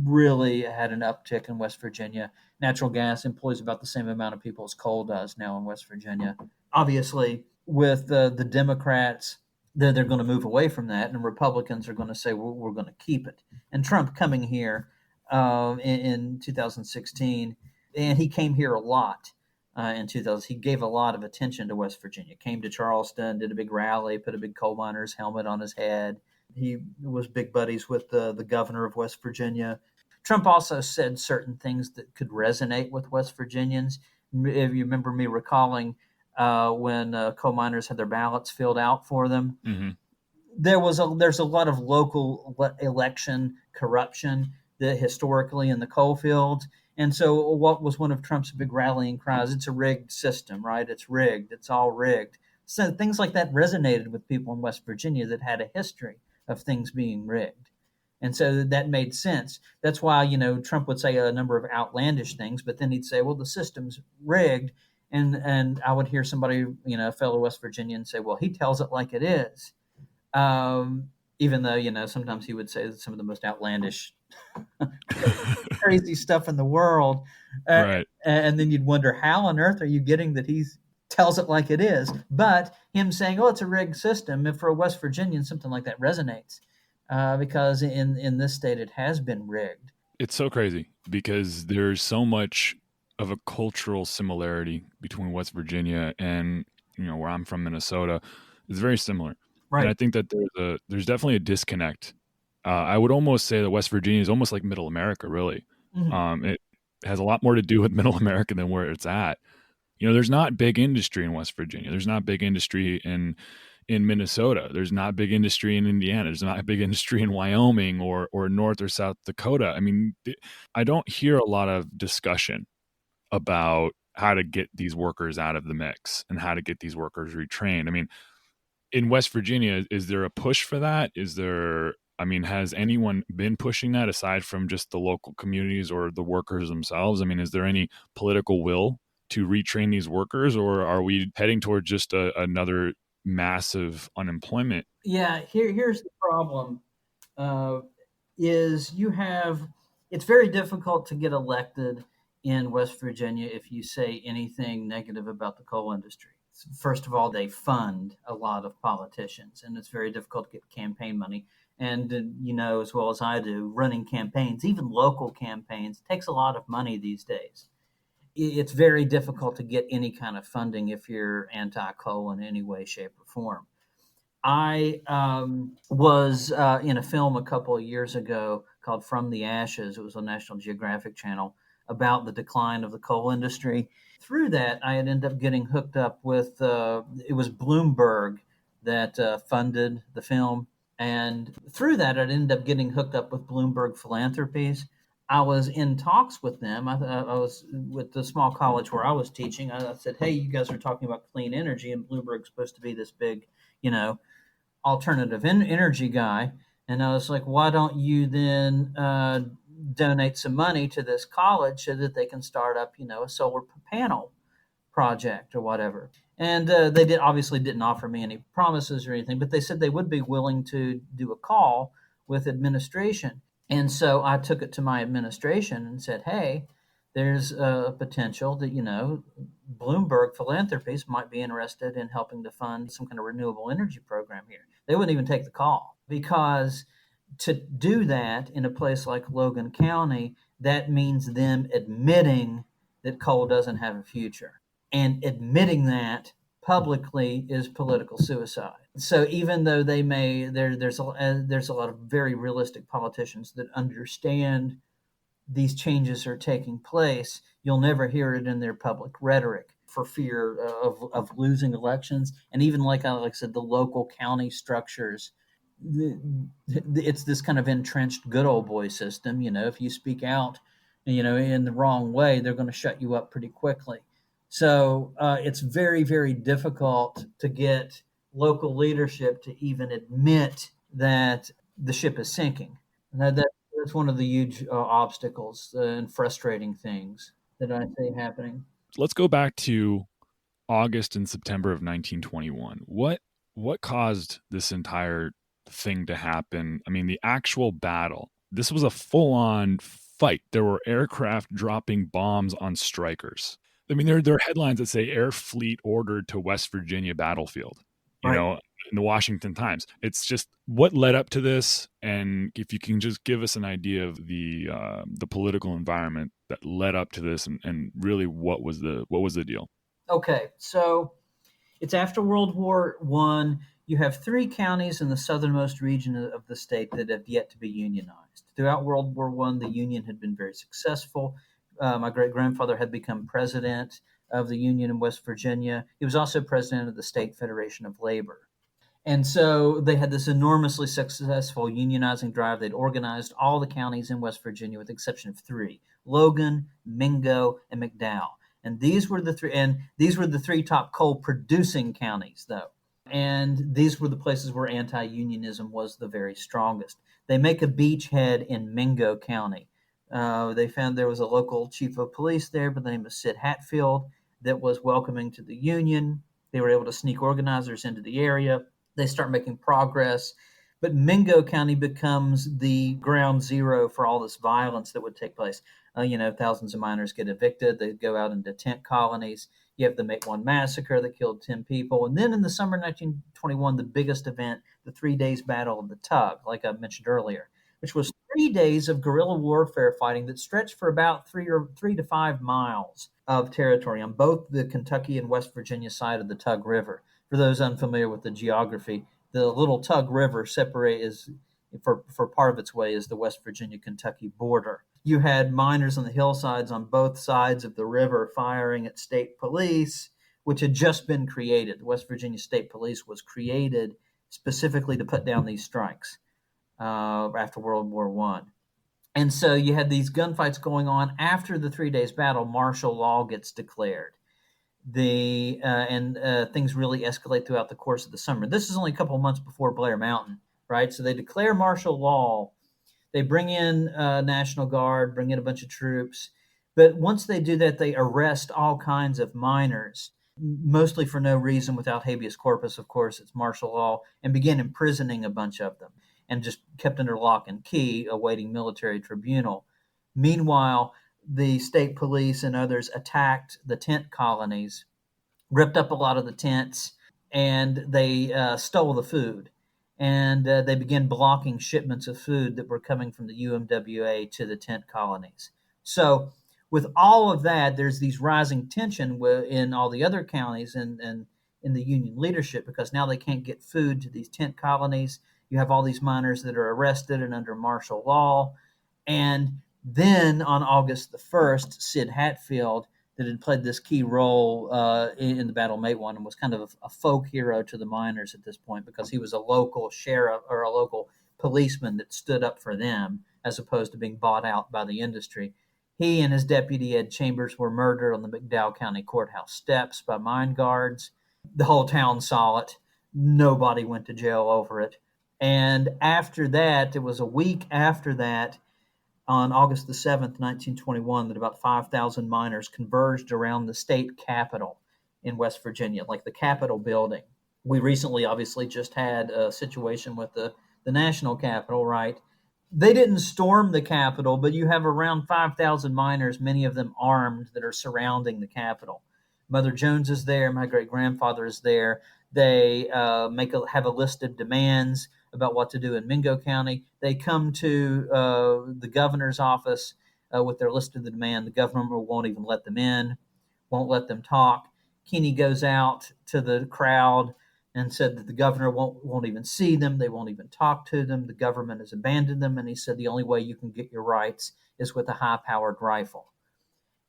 really had an uptick in West Virginia. Natural gas employs about the same amount of people as coal does now in West Virginia. Obviously, with the Democrats, they're going to move away from that, and Republicans are going to say, we're going to keep it. And Trump coming here in 2016, and he came here a lot in 2000. He gave a lot of attention to West Virginia, came to Charleston, did a big rally, put a big coal miner's helmet on his head. He was big buddies with the governor of West Virginia. Trump also said certain things that could resonate with West Virginians. If you remember me recalling when coal miners had their ballots filled out for them, Mm-hmm. there's a lot of local election corruption that historically in the coal fields. And so what was one of Trump's big rallying cries? It's a rigged system, right? It's rigged. It's all rigged. So things like that resonated with people in West Virginia that had a history of things being rigged. And so that made sense. That's why, Trump would say a number of outlandish things, but then he'd say, well, the system's rigged. And I would hear somebody, a fellow West Virginian say, well, he tells it like it is. Even though, sometimes he would say some of the most outlandish, crazy stuff in the world. Right. And then you'd wonder, how on earth are you getting that he tells it like it is? But him saying, oh, it's a rigged system, if for a West Virginian, something like that resonates. Because in this state, it has been rigged. It's so crazy because there's so much of a cultural similarity between West Virginia and, where I'm from, Minnesota. It's very similar. Right. And I think that there's definitely a disconnect. I would almost say that West Virginia is almost like middle America, really. Mm-hmm. It has a lot more to do with middle America than where it's at. There's not big industry in West Virginia. There's not big industry in Minnesota. There's not big industry in Indiana. There's not a big industry in Wyoming or North or South Dakota. I mean, I don't hear a lot of discussion about how to get these workers out of the mix and how to get these workers retrained. I mean, in West Virginia, is there a push for that? Has anyone been pushing that aside from just the local communities or the workers themselves? I mean, is there any political will to retrain these workers, or are we heading toward just another massive unemployment? Yeah, here's the problem. Is it's very difficult to get elected in West Virginia if you say anything negative about the coal industry. First of all, they fund a lot of politicians, and it's very difficult to get campaign money. And you know as well as I do, running campaigns, even local campaigns, takes a lot of money these days. It's very difficult to get any kind of funding if you're anti-coal in any way, shape, or form. I was in a film a couple of years ago called From the Ashes. It was on National Geographic Channel about the decline of the coal industry. Through that, I had ended up getting hooked up with, it was Bloomberg that funded the film. And through that, I'd ended up getting hooked up with Bloomberg Philanthropies. I was in talks with them. I was with the small college where I was teaching. I said, hey, you guys are talking about clean energy, and Bloomberg's supposed to be this big, alternative energy guy. And I was like, why don't you then donate some money to this college so that they can start up, a solar panel project or whatever. And they obviously didn't offer me any promises or anything, but they said they would be willing to do a call with administration. And so I took it to my administration and said, hey, there's a potential that, Bloomberg Philanthropies might be interested in helping to fund some kind of renewable energy program here. They wouldn't even take the call, because to do that in a place like Logan County, that means them admitting that coal doesn't have a future. And admitting that publicly is political suicide. So even though there's a lot of very realistic politicians that understand these changes are taking place, you'll never hear it in their public rhetoric for fear of losing elections. And even like I said, the local county structures, it's this kind of entrenched good old boy system. If you speak out, in the wrong way, they're going to shut you up pretty quickly. So it's very, very difficult to get local leadership to even admit that the ship is sinking. That's one of the huge obstacles and frustrating things that I see happening. Let's go back to August and September of 1921. What caused this entire thing to happen? I mean, the actual battle. This was a full-on fight. There were aircraft dropping bombs on strikers. I mean, there are headlines that say Air Fleet ordered to West Virginia battlefield, Right. In the Washington Times. It's just what led up to this, and if you can just give us an idea of the political environment that led up to this, and really what was the deal? Okay, so it's after World War I. You have 3 counties in the southernmost region of the state that have yet to be unionized. Throughout World War I, the Union had been very successful. My great-grandfather had become president of the Union in West Virginia. He was also president of the State Federation of Labor. And so they had this enormously successful unionizing drive. They'd organized all the counties in West Virginia with the exception of 3, Logan, Mingo, and McDowell. And these were the 3 top coal producing counties, though. And these were the places where anti-unionism was the very strongest. They make a beachhead in Mingo County. They found there was a local chief of police there by the name of Sid Hatfield that was welcoming to the Union. They were able to sneak organizers into the area. They start making progress. But Mingo County becomes the ground zero for all this violence that would take place. Thousands of miners get evicted. They go out into tent colonies. You have the Make One massacre that killed 10 people. And then in the summer of 1921, the biggest event, the 3 days Battle of the Tug, like I mentioned earlier, which was 3 days of guerrilla warfare fighting that stretched for about 3 to 5 miles of territory on both the Kentucky and West Virginia side of the Tug River. For those unfamiliar with the geography, the little Tug River for part of its way is the West Virginia-Kentucky border. You had miners on the hillsides on both sides of the river firing at state police, which had just been created. The West Virginia State Police was created specifically to put down these strikes after World War I. And so you had these gunfights going on. After the 3 days battle, martial law gets declared. Things really escalate throughout the course of the summer. This is only a couple of months before Blair Mountain, right? So they declare martial law. They bring in National Guard, bring in a bunch of troops. But once they do that, they arrest all kinds of miners, mostly for no reason, without habeas corpus, of course, it's martial law, and begin imprisoning a bunch of them and just kept under lock and key, awaiting military tribunal. Meanwhile, the state police and others attacked the tent colonies, ripped up a lot of the tents, and they stole the food. And they began blocking shipments of food that were coming from the UMWA to the tent colonies. So, with all of that, there's these rising tension in all the other counties and in the Union leadership, because now they can't get food to these tent colonies. You have all these miners that are arrested and under martial law. And then on August the 1st, Sid Hatfield, that had played this key role in the Battle of Mayone and was kind of a folk hero to the miners at this point, because he was a local sheriff or a local policeman that stood up for them as opposed to being bought out by the industry. He and his deputy, Ed Chambers, were murdered on the McDowell County Courthouse steps by mine guards. The whole town saw it. Nobody went to jail over it. And after that, it was a week after that, on August the 7th, 1921, that about 5,000 miners converged around the state capitol in West Virginia, like the Capitol building. We recently obviously just had a situation with the national capitol, right? They didn't storm the Capitol, but you have around 5,000 miners, many of them armed, that are surrounding the Capitol. Mother Jones is there. My great-grandfather is there. They have a list of demands about what to do in Mingo County. They come to the governor's office with their list of the demand. The governor won't even let them in, won't let them talk. Keeney goes out to the crowd and said that the governor won't even see them. They won't even talk to them. The government has abandoned them. And he said the only way you can get your rights is with a high-powered rifle.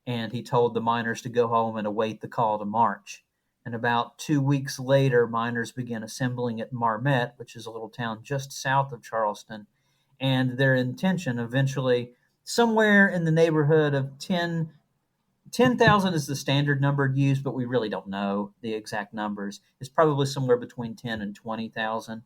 And he told the miners to go home and await the call to march. And about 2 weeks later, miners began assembling at Marmet, which is a little town just south of Charleston. And their intention eventually, somewhere in the neighborhood of 10,000 is the standard number used, but we really don't know the exact numbers. It's probably somewhere between 10 and 20,000.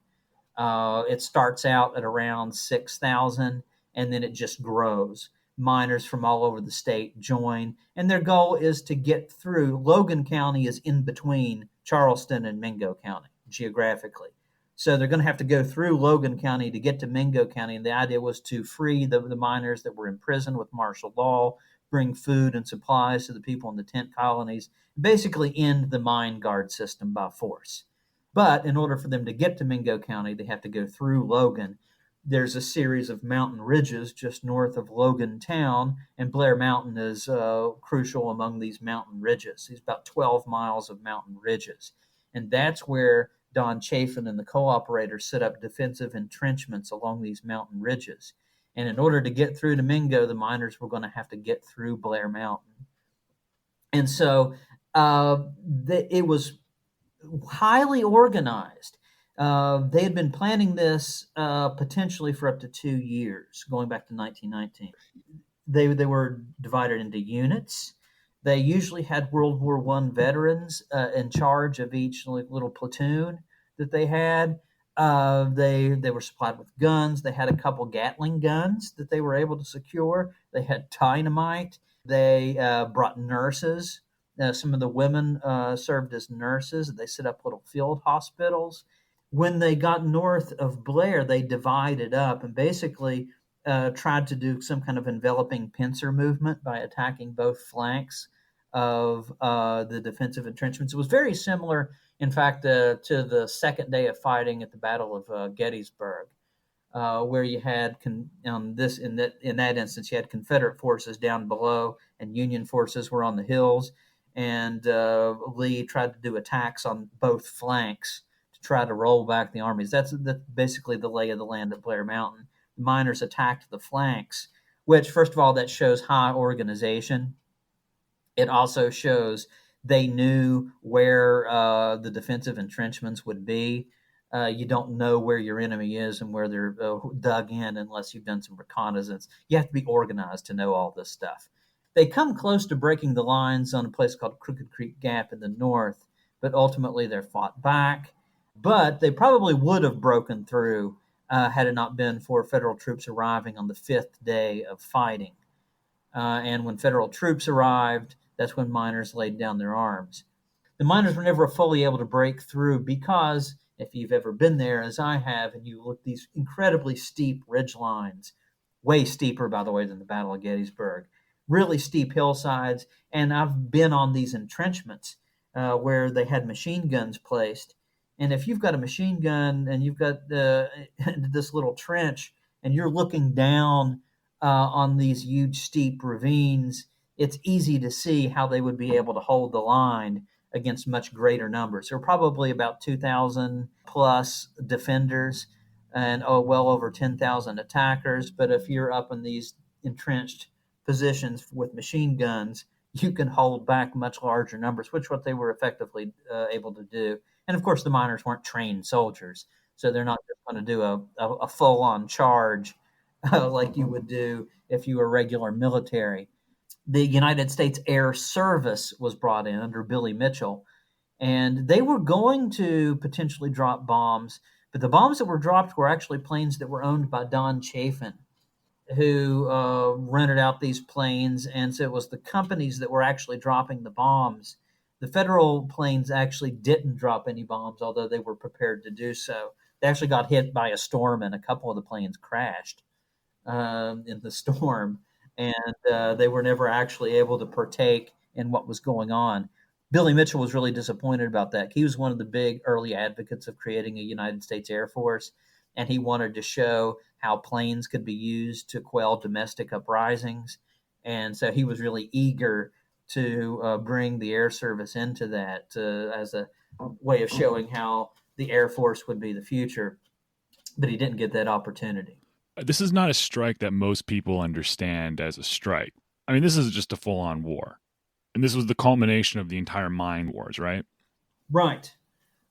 It starts out at around 6,000, and then it just grows. Miners from all over the state join, and their goal is to get through. Logan County is in between Charleston and Mingo County geographically. So they're going to have to go through Logan County to get to Mingo County, and the idea was to free the miners that were in prison with martial law, bring food and supplies to the people in the tent colonies, basically end the mine guard system by force. But in order for them to get to Mingo County, they have to go through Logan. There's a series of mountain ridges just north of Logan town, and Blair Mountain is crucial among these mountain ridges. There's about 12 miles of mountain ridges. And that's where Don Chafin and the co-operators set up defensive entrenchments along these mountain ridges. And in order to get through to Mingo, the miners were going to have to get through Blair Mountain. And so it was highly organized. They had been planning this potentially for up to 2 years, going back to 1919. They were divided into units. They usually had World War I veterans in charge of each little platoon that they had. They were supplied with guns. They had a couple Gatling guns that they were able to secure. They had dynamite. They brought nurses. Some of the women served as nurses. They set up little field hospitals. When they got north of Blair, they divided up and basically tried to do some kind of enveloping pincer movement by attacking both flanks of the defensive entrenchments. It was very similar, in fact, to the second day of fighting at the Battle of Gettysburg, where you had in that instance you had Confederate forces down below and Union forces were on the hills, and Lee tried to do attacks on both flanks to try to roll back the armies. That's basically the lay of the land at Blair Mountain. The miners attacked the flanks, which, first of all, that shows high organization. It also shows they knew where the defensive entrenchments would be. You don't know where your enemy is and where they're dug in unless you've done some reconnaissance. You have to be organized to know all this stuff. They come close to breaking the lines on a place called Crooked Creek Gap in the north, but ultimately they're fought back. But they probably would have broken through had it not been for Federal troops arriving on the 5th day of fighting. And when Federal troops arrived, that's when miners laid down their arms. The miners were never fully able to break through because, if you've ever been there, as I have, and you look at these incredibly steep ridge lines, way steeper, by the way, than the Battle of Gettysburg, really steep hillsides. And I've been on these entrenchments where they had machine guns placed. And if you've got a machine gun and you've got this little trench and you're looking down on these huge steep ravines, it's easy to see how they would be able to hold the line against much greater numbers. There were probably about 2,000 plus defenders and well over 10,000 attackers. But if you're up in these entrenched positions with machine guns, you can hold back much larger numbers, which what they were effectively able to do. And of course, the miners weren't trained soldiers, so they're not just going to do a full-on charge like you would do if you were regular military. The United States Air Service was brought in under Billy Mitchell, and they were going to potentially drop bombs, but the bombs that were dropped were actually planes that were owned by Don Chafin, who rented out these planes, and so it was the companies that were actually dropping the bombs. The federal planes actually didn't drop any bombs, although they were prepared to do so. They actually got hit by a storm, and a couple of the planes crashed in the storm, and they were never actually able to partake in what was going on. Billy Mitchell was really disappointed about that. He was one of the big early advocates of creating a United States Air Force, and he wanted to show how planes could be used to quell domestic uprisings. And so he was really eager to bring the Air Service into that as a way of showing how the Air Force would be the future. But he didn't get that opportunity. This is not a strike that most people understand as a strike. I mean, this is just a full-on war. And this was the culmination of the entire mine wars, right? Right.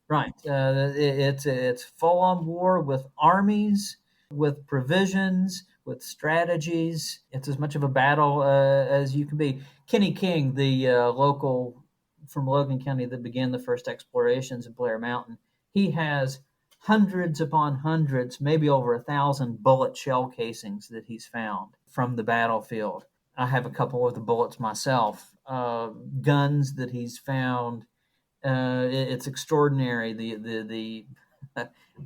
Right. It's full on war with armies, with provisions, with strategies. It's as much of a battle as you can be. Kenny King, the local from Logan County that began the first explorations of Blair Mountain, he has hundreds upon hundreds, maybe over 1,000 bullet shell casings that he's found from the battlefield. I have a couple of the bullets myself. Guns that he's found, it's extraordinary the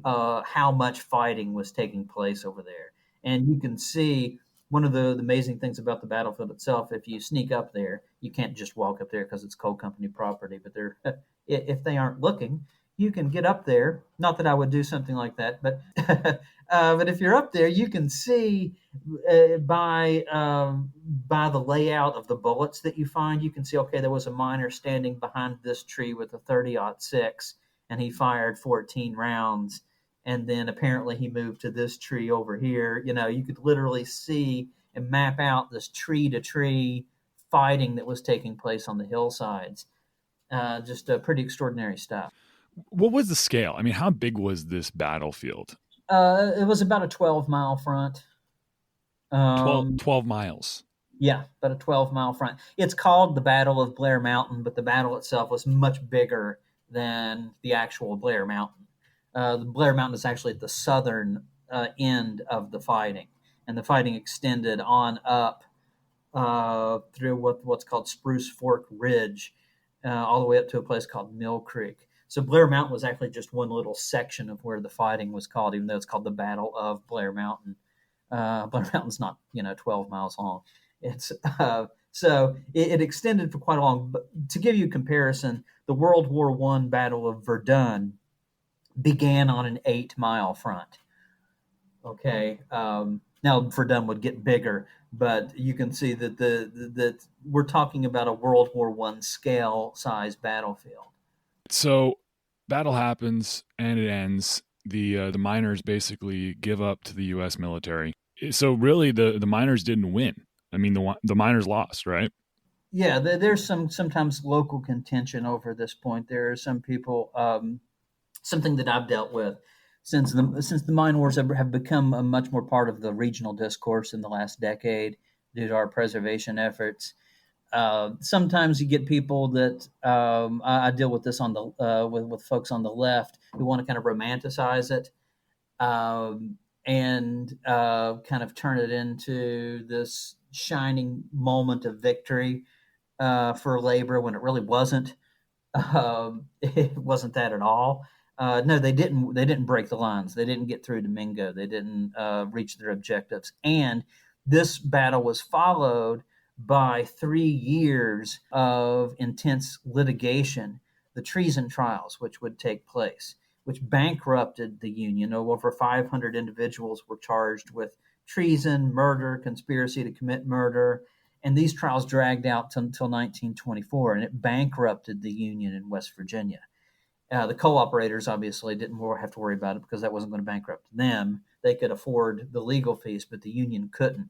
how much fighting was taking place over there, and you can see one of the amazing things about the battlefield itself. If you sneak up there, you can't just walk up there because it's coal company property. But they're if they aren't looking, you can get up there. Not that I would do something like that, but but if you're up there, you can see by the layout of the bullets that you find, you can see, okay, there was a miner standing behind this tree with a 30-06, and he fired 14 rounds. And then apparently he moved to this tree over here. You know, you could literally see and map out this tree to tree fighting that was taking place on the hillsides. Just pretty extraordinary stuff. What was the scale? I mean, how big was this battlefield? It was about a 12-mile front. 12 miles. Yeah, about a 12-mile front. It's called the Battle of Blair Mountain, but the battle itself was much bigger than the actual Blair Mountain. The Blair Mountain is actually at the southern end of the fighting, and the fighting extended on up through what's called Spruce Fork Ridge, all the way up to a place called Mill Creek. So Blair Mountain was actually just one little section of where the fighting was called, even though it's called the Battle of Blair Mountain. Blair Mountain's not 12 miles long. It's so it extended for quite a long. But to give you a comparison, the World War I Battle of Verdun began on an 8-mile front. Okay, now Verdun would get bigger, but you can see that that we're talking about a World War I scale size battlefield. So battle happens and it ends. The miners basically give up to the U.S. military. So really, the miners didn't win. I mean, the miners lost, right? Yeah, there's sometimes local contention over this point. There are some people, something that I've dealt with since the mine wars have become a much more part of the regional discourse in the last decade due to our preservation efforts. Sometimes you get people that I deal with this on the with folks on the left who want to kind of romanticize it and kind of turn it into this shining moment of victory for labor when it really wasn't. It wasn't that at all. No, they didn't. They didn't break the lines. They didn't get through Domingo. They didn't reach their objectives. And this battle was followed by 3 years of intense litigation, the treason trials, which would take place, which bankrupted the Union. Over 500 individuals were charged with treason, murder, conspiracy to commit murder. And these trials dragged out until 1924, and it bankrupted the Union in West Virginia. The coal operators obviously didn't have to worry about it because that wasn't going to bankrupt them. They could afford the legal fees, but the union couldn't.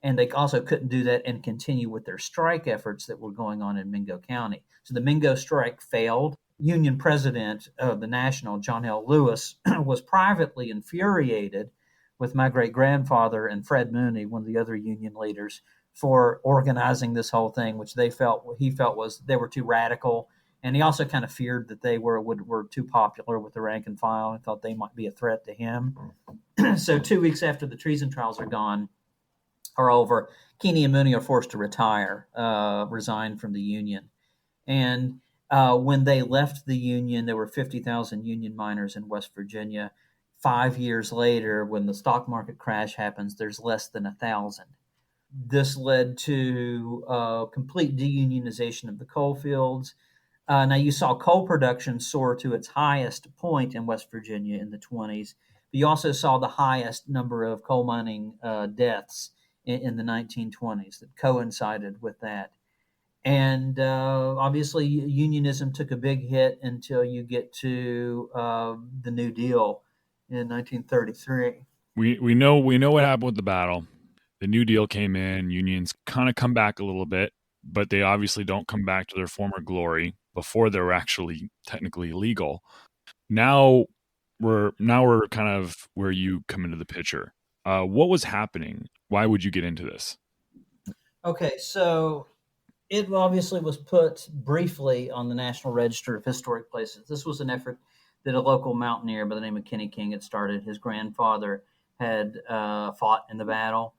And they also couldn't do that and continue with their strike efforts that were going on in Mingo County. So the Mingo strike failed. Union president of the National, John L. Lewis, was privately infuriated with my great grandfather and Fred Mooney, one of the other union leaders, for organizing this whole thing, which he felt was they were too radical. And he also kind of feared that they were too popular with the rank and file and thought they might be a threat to him. So 2 weeks after the treason trials are over, Keeney and Mooney are forced to retire, resign from the Union. And when they left the Union, there were 50,000 Union miners in West Virginia. 5 years later, when the stock market crash happens, there's less than 1,000. This led to complete deunionization of the coal fields. Now, you saw coal production soar to its highest point in West Virginia in the 20s, but you also saw the highest number of coal mining deaths in the 1920s that coincided with that. And obviously, unionism took a big hit until you get to the New Deal in 1933. We know what happened with the battle. The New Deal came in, unions kind of come back a little bit, but they obviously don't come back to their former glory before they were actually technically legal. Now we're kind of where you come into the picture. What was happening? Why would you get into this? Okay, so it obviously was put briefly on the National Register of Historic Places. This was an effort that a local mountaineer by the name of Keeney had started. His grandfather had fought in the battle.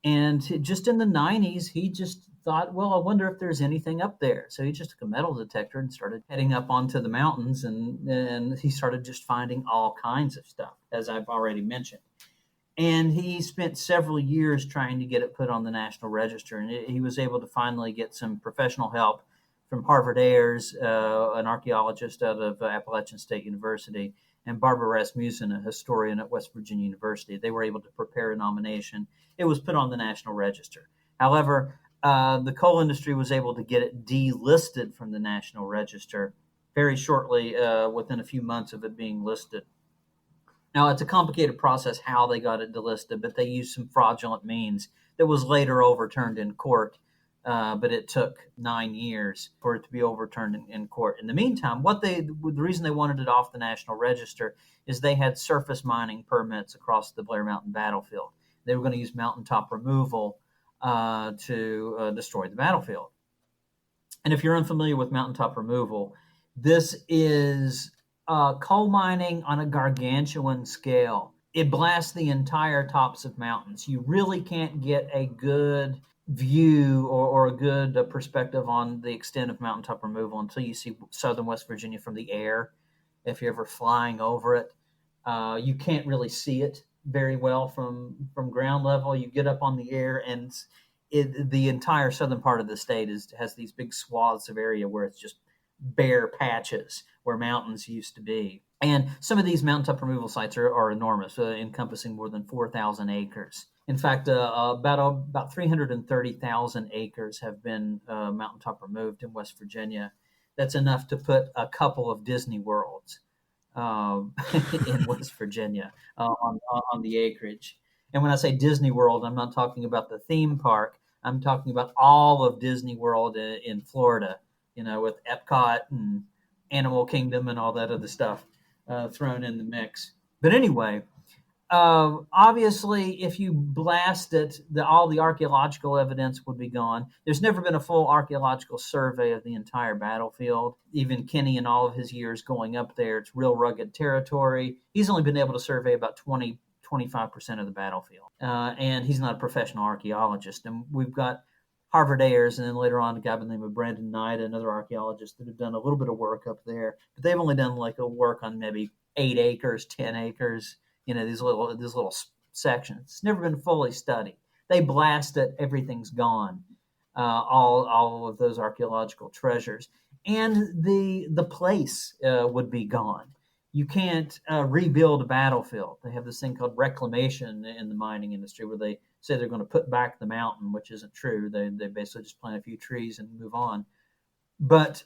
And just in the 90s, he just thought, well, I wonder if there's anything up there. So he just took a metal detector and started heading up onto the mountains. And he started just finding all kinds of stuff, as I've already mentioned. And he spent several years trying to get it put on the National Register. And he was able to finally get some professional help from Harvard Ayers, an archaeologist out of Appalachian State University, and Barbara Rasmussen, a historian at West Virginia University. They were able to prepare a nomination. It was put on the National Register. However, the coal industry was able to get it delisted from the National Register very shortly, within a few months of it being listed. Now, it's a complicated process how they got it delisted, but they used some fraudulent means that was later overturned in court. But it took 9 years for it to be overturned in court. In the meantime, the reason they wanted it off the National Register is they had surface mining permits across the Blair Mountain battlefield. They were going to use mountaintop removal to destroy the battlefield. And if you're unfamiliar with mountaintop removal, this is coal mining on a gargantuan scale. It blasts the entire tops of mountains. You really can't get a good view or a good perspective on the extent of mountaintop removal until you see southern West Virginia from the air. If you're ever flying over it, you can't really see it very well from ground level. You get up on the air, and the entire southern part of the state has these big swaths of area where it's just bare patches where mountains used to be. And some of these mountaintop removal sites are enormous, encompassing more than 4,000 acres. In fact, about 330,000 acres have been mountaintop removed in West Virginia. That's enough to put a couple of Disney Worlds in West Virginia on the acreage. And when I say Disney World, I'm not talking about the theme park. I'm talking about all of Disney World in Florida, with Epcot and Animal Kingdom and all that other stuff thrown in the mix. But anyway, obviously, if you blast it, all the archaeological evidence would be gone. There's never been a full archaeological survey of the entire battlefield. Even Keeney, in all of his years going up there, it's real rugged territory. He's only been able to survey about 25% of the battlefield. And he's not a professional archaeologist. And we've got Harvard Ayers, and then later on a guy by the name of Brandon Knight, another archaeologist, that have done a little bit of work up there. But they've only done like a work on maybe 8 acres, 10 acres. These little sections. It's never been fully studied. They blast it, everything's gone. all of those archaeological treasures, and the place would be gone. You can't rebuild a battlefield. They have this thing called reclamation in the mining industry, where they say they're going to put back the mountain, which isn't true. They basically just plant a few trees and move on. But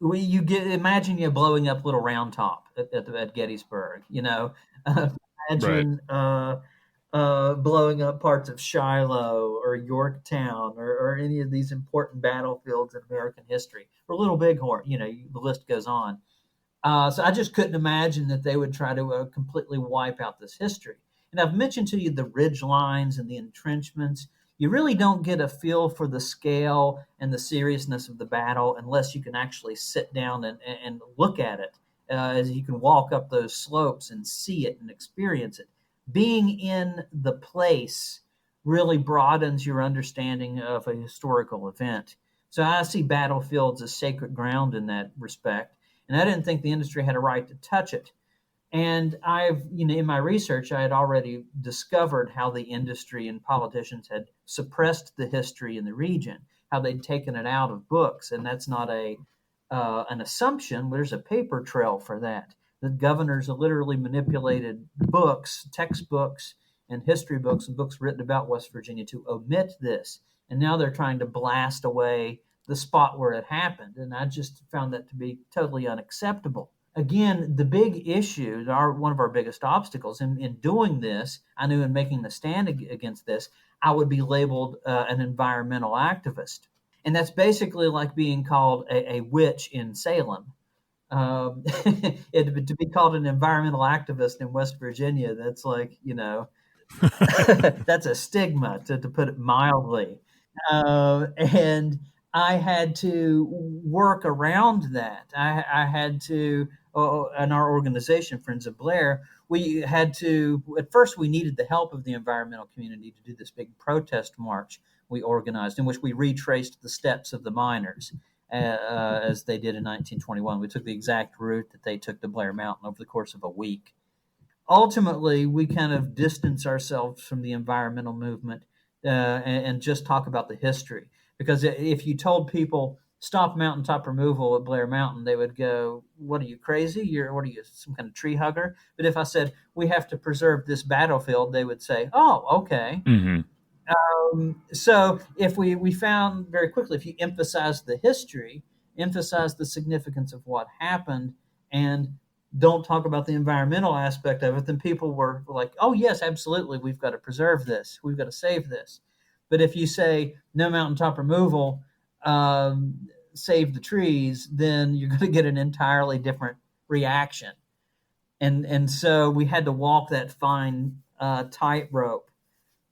you get imagine you blowing up Little Round Top at Gettysburg. Right. Imagine blowing up parts of Shiloh or Yorktown or any of these important battlefields in American history, or Little Bighorn. The list goes on. So I just couldn't imagine that they would try to completely wipe out this history. And I've mentioned to you the ridge lines and the entrenchments. You really don't get a feel for the scale and the seriousness of the battle unless you can actually sit down and look at it, as you can walk up those slopes and see it and experience it. Being in the place really broadens your understanding of a historical event. So I see battlefields as sacred ground in that respect, and I didn't think the industry had a right to touch it. And in my research, I had already discovered how the industry and politicians had suppressed the history in the region, how they'd taken it out of books, and that's not an assumption. There's a paper trail for that. The governors literally manipulated books, textbooks, and history books and books written about West Virginia to omit this, and now they're trying to blast away the spot where it happened, and I just found that to be totally unacceptable. Again, the big issue, one of our biggest obstacles in doing this, I knew in making the stand against this, I would be labeled an environmental activist. And that's basically like being called a witch in Salem. To be called an environmental activist in West Virginia, that's like, that's a stigma, to put it mildly. And I had to work around that. I had to, in our organization, Friends of Blair, we had to, at first, we needed the help of the environmental community to do this big protest march we organized, in which we retraced the steps of the miners as they did in 1921. We took the exact route that they took to Blair Mountain over the course of a week. Ultimately, we kind of distance ourselves from the environmental movement and just talk about the history. Because if you told people stop mountaintop removal at Blair Mountain, they would go, "What are you, crazy? What are you, some kind of tree hugger?" But if I said we have to preserve this battlefield, they would say, "Oh, okay." Mm-hmm. So if we found very quickly, if you emphasize the history, emphasize the significance of what happened, and don't talk about the environmental aspect of it, then people were like, "Oh yes, absolutely, we've got to preserve this, we've got to save this." But if you say no mountaintop removal, save the trees, then you're going to get an entirely different reaction. And so we had to walk that fine tightrope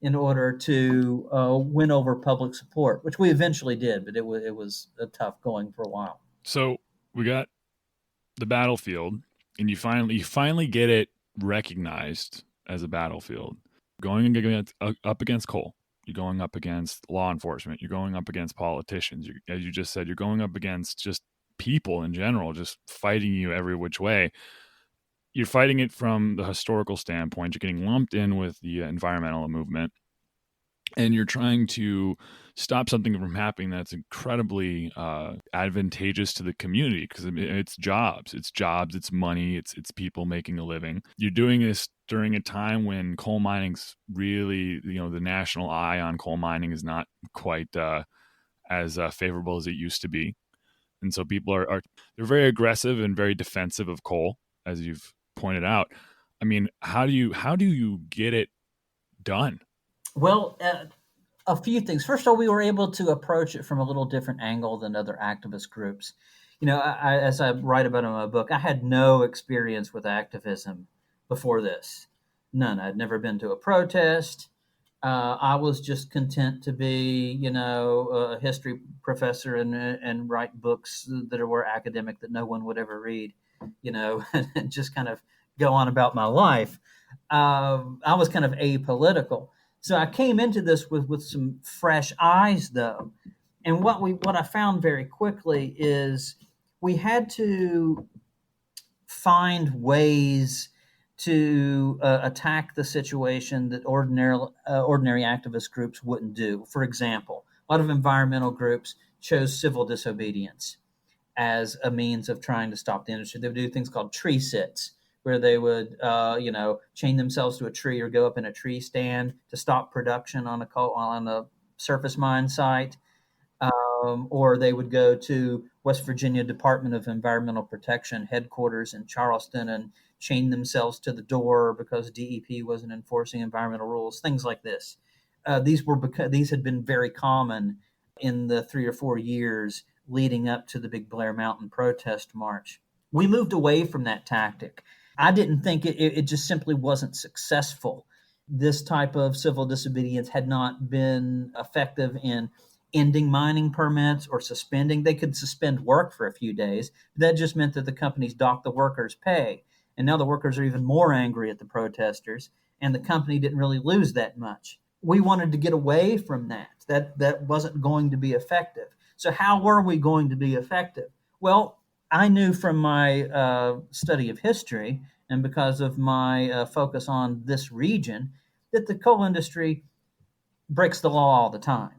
in order to win over public support, which we eventually did, but it was tough going for a while. So we got the battlefield, and you finally get it recognized as a battlefield. Going up against coal, you're going up against law enforcement, you're going up against politicians. As you just said, you're going up against just people in general, just fighting you every which way. You're fighting it from the historical standpoint. You're getting lumped in with the environmental movement, and you're trying to stop something from happening that's incredibly advantageous to the community, because it's jobs, it's money, it's people making a living. You're doing this during a time when coal mining's really, the national eye on coal mining is not quite as favorable as it used to be. And so people are they're very aggressive and very defensive of coal, as you've pointed out. I mean, how do you get it done? Well, a few things. First of all, we were able to approach it from a little different angle than other activist groups. As I write about in my book, I had no experience with activism before this. None. I'd never been to a protest. I was just content to be, a history professor and write books that were academic that no one would ever read, and just kind of go on about my life. I was kind of apolitical. So I came into this with some fresh eyes, though. And what I found very quickly is we had to find ways to attack the situation that ordinary activist groups wouldn't do. For example, a lot of environmental groups chose civil disobedience as a means of trying to stop the industry. They would do things called tree sits, where they would, chain themselves to a tree or go up in a tree stand to stop production on a surface mine site. Or they would go to West Virginia Department of Environmental Protection headquarters in Charleston and chain themselves to the door because DEP wasn't enforcing environmental rules, things like this. These had been very common in the 3 or 4 years leading up to the big Blair Mountain protest march. We moved away from that tactic. I didn't think it just simply wasn't successful. This type of civil disobedience had not been effective in ending mining permits or suspending. They could suspend work for a few days. That just meant that the companies docked the workers' pay. And now the workers are even more angry at the protesters, and the company didn't really lose that much. We wanted to get away from that. That wasn't going to be effective. So how were we going to be effective? Well, I knew from my study of history and because of my focus on this region that the coal industry breaks the law all the time.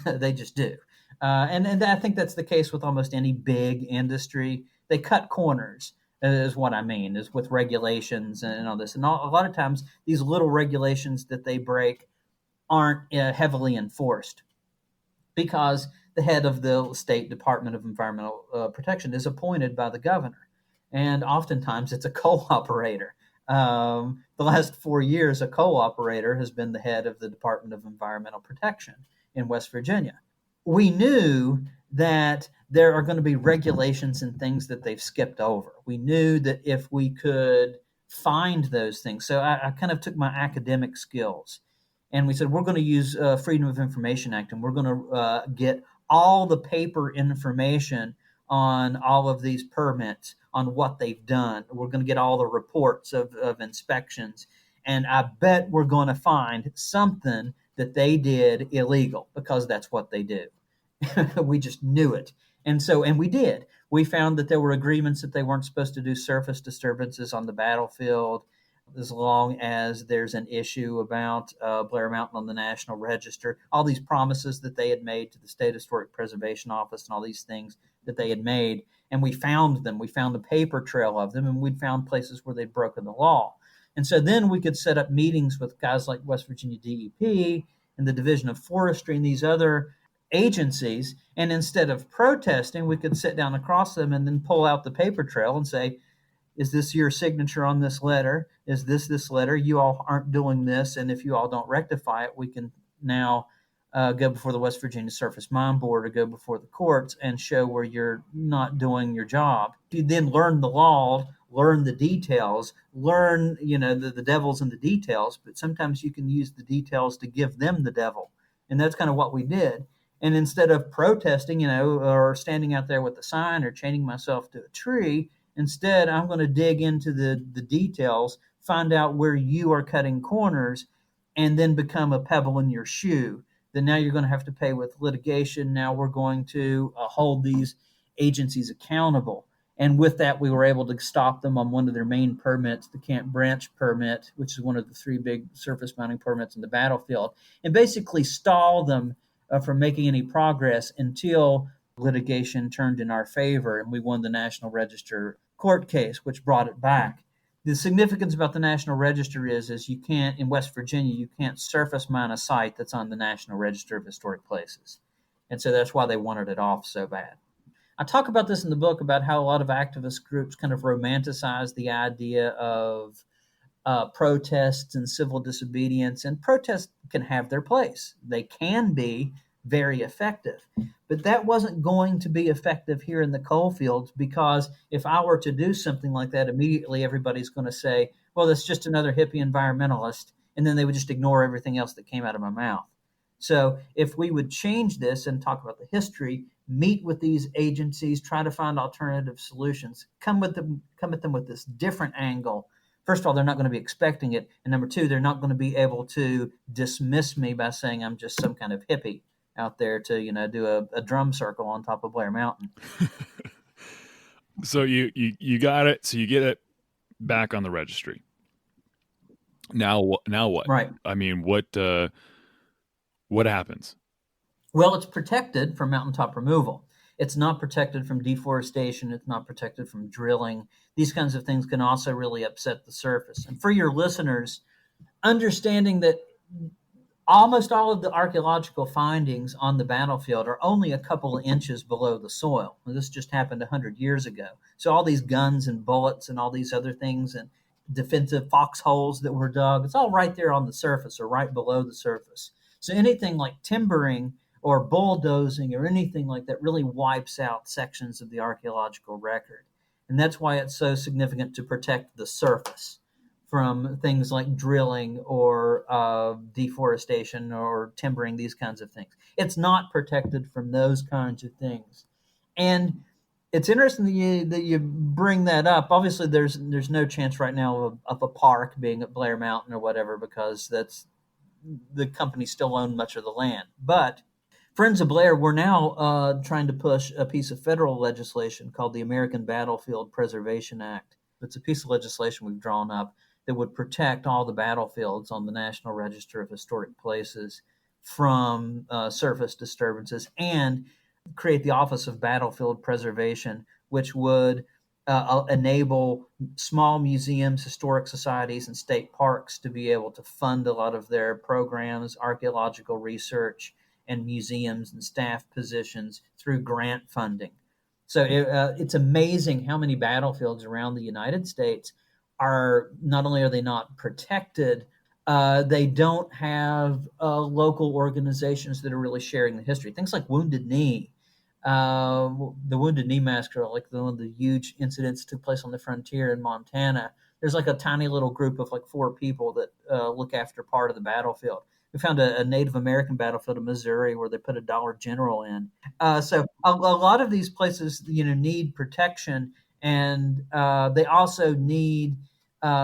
They just do. And I think that's the case with almost any big industry. They cut corners, is what I mean, is with regulations and all this. And a lot of times, these little regulations that they break aren't heavily enforced because the head of the state Department of Environmental Protection is appointed by the governor. And oftentimes, it's a coal operator. The last 4 years, a coal operator has been the head of the Department of Environmental Protection in West Virginia. We knew that there are going to be regulations and things that they've skipped over. We knew that if we could find those things, so I kind of took my academic skills and we said, we're going to use Freedom of Information Act, and we're going to get all the paper information on all of these permits, on what they've done. We're going to get all the reports of inspections. And I bet we're going to find something that they did illegal because that's what they do. We just knew it. And we did. We found that there were agreements that they weren't supposed to do surface disturbances on the battlefield as long as there's an issue about Blair Mountain on the National Register. All these promises that they had made to the State Historic Preservation Office and all these things that they had made, and we found them. We found a paper trail of them, and we'd found places where they'd broken the law. And so then we could set up meetings with guys like West Virginia DEP and the Division of Forestry and these other agencies, and instead of protesting, we could sit down across them and then pull out the paper trail and say, is this your signature on this letter? Is this letter? You all aren't doing this, and if you all don't rectify it, we can now go before the West Virginia Surface Mine Board or go before the courts and show where you're not doing your job. You then learn the law, learn the details, learn, the devil's in the details, but sometimes you can use the details to give them the devil. And that's kind of what we did. And instead of protesting, or standing out there with a sign or chaining myself to a tree, instead, I'm going to dig into the details, find out where you are cutting corners, and then become a pebble in your shoe. Then now you're going to have to pay with litigation. Now we're going to hold these agencies accountable. And with that, we were able to stop them on one of their main permits, the Camp Branch permit, which is one of the 3 big surface mining permits in the battlefield, and basically stall them from making any progress until litigation turned in our favor and we won the National Register court case, which brought it back. The significance about the National Register is you can't, in West Virginia, you can't surface mine a site that's on the National Register of Historic Places. And so that's why they wanted it off so bad. I talk about this in the book about how a lot of activist groups kind of romanticize the idea of protests and civil disobedience, and protests can have their place. They can be very effective. But that wasn't going to be effective here in the coal fields, because if I were to do something like that, immediately everybody's going to say, well, that's just another hippie environmentalist. And then they would just ignore everything else that came out of my mouth. So if we would change this and talk about the history, meet with these agencies, try to find alternative solutions, come at them with this different angle. First of all, they're not going to be expecting it. And number 2, they're not going to be able to dismiss me by saying I'm just some kind of hippie out there to, do a drum circle on top of Blair Mountain. So you got it. So you get it back on the registry. Now what? Right. I mean, what happens? Well, it's protected from mountaintop removal. It's not protected from deforestation. It's not protected from drilling. These kinds of things can also really upset the surface. And for your listeners, understanding that almost all of the archaeological findings on the battlefield are only a couple of inches below the soil. And this just happened 100 years ago. So all these guns and bullets and all these other things and defensive foxholes that were dug, it's all right there on the surface or right below the surface. So anything like timbering or bulldozing or anything like that really wipes out sections of the archaeological record. And that's why it's so significant to protect the surface from things like drilling or deforestation or timbering, these kinds of things. It's not protected from those kinds of things. And it's interesting that you bring that up. Obviously, there's no chance right now of a park being at Blair Mountain or whatever, because that's the company still own much of the land. But Friends of Blair, we're now trying to push a piece of federal legislation called the American Battlefield Preservation Act. It's a piece of legislation we've drawn up that would protect all the battlefields on the National Register of Historic Places from surface disturbances and create the Office of Battlefield Preservation, which would enable small museums, historic societies, and state parks to be able to fund a lot of their programs, archaeological research, and museums and staff positions through grant funding. So it's amazing how many battlefields around the United States are not only are they not protected, they don't have local organizations that are really sharing the history. Things like Wounded Knee, the Wounded Knee massacre, like one of the huge incidents took place on the frontier in Montana. There's like a tiny little group of like 4 people that look after part of the battlefield. We found a Native American battlefield in Missouri where they put a Dollar General in. So a lot of these places, need protection, and they also need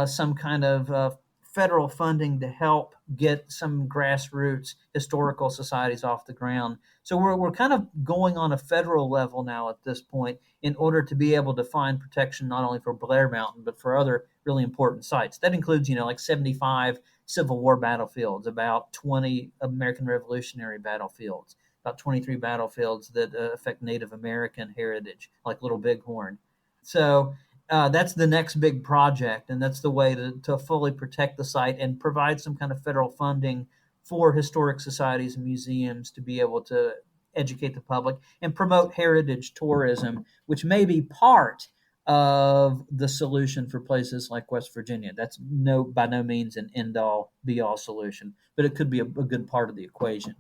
some kind of federal funding to help get some grassroots historical societies off the ground. So we're kind of going on a federal level now at this point in order to be able to find protection not only for Blair Mountain, but for other really important sites. That includes, like 75 Civil War battlefields, about 20 American Revolutionary battlefields, about 23 battlefields that affect Native American heritage, like Little Bighorn. So that's the next big project, and that's the way to fully protect the site and provide some kind of federal funding for historic societies and museums to be able to educate the public and promote heritage tourism, which may be part of the solution for places like West Virginia. That's by no means an end all be all solution, but it could be a good part of the equation.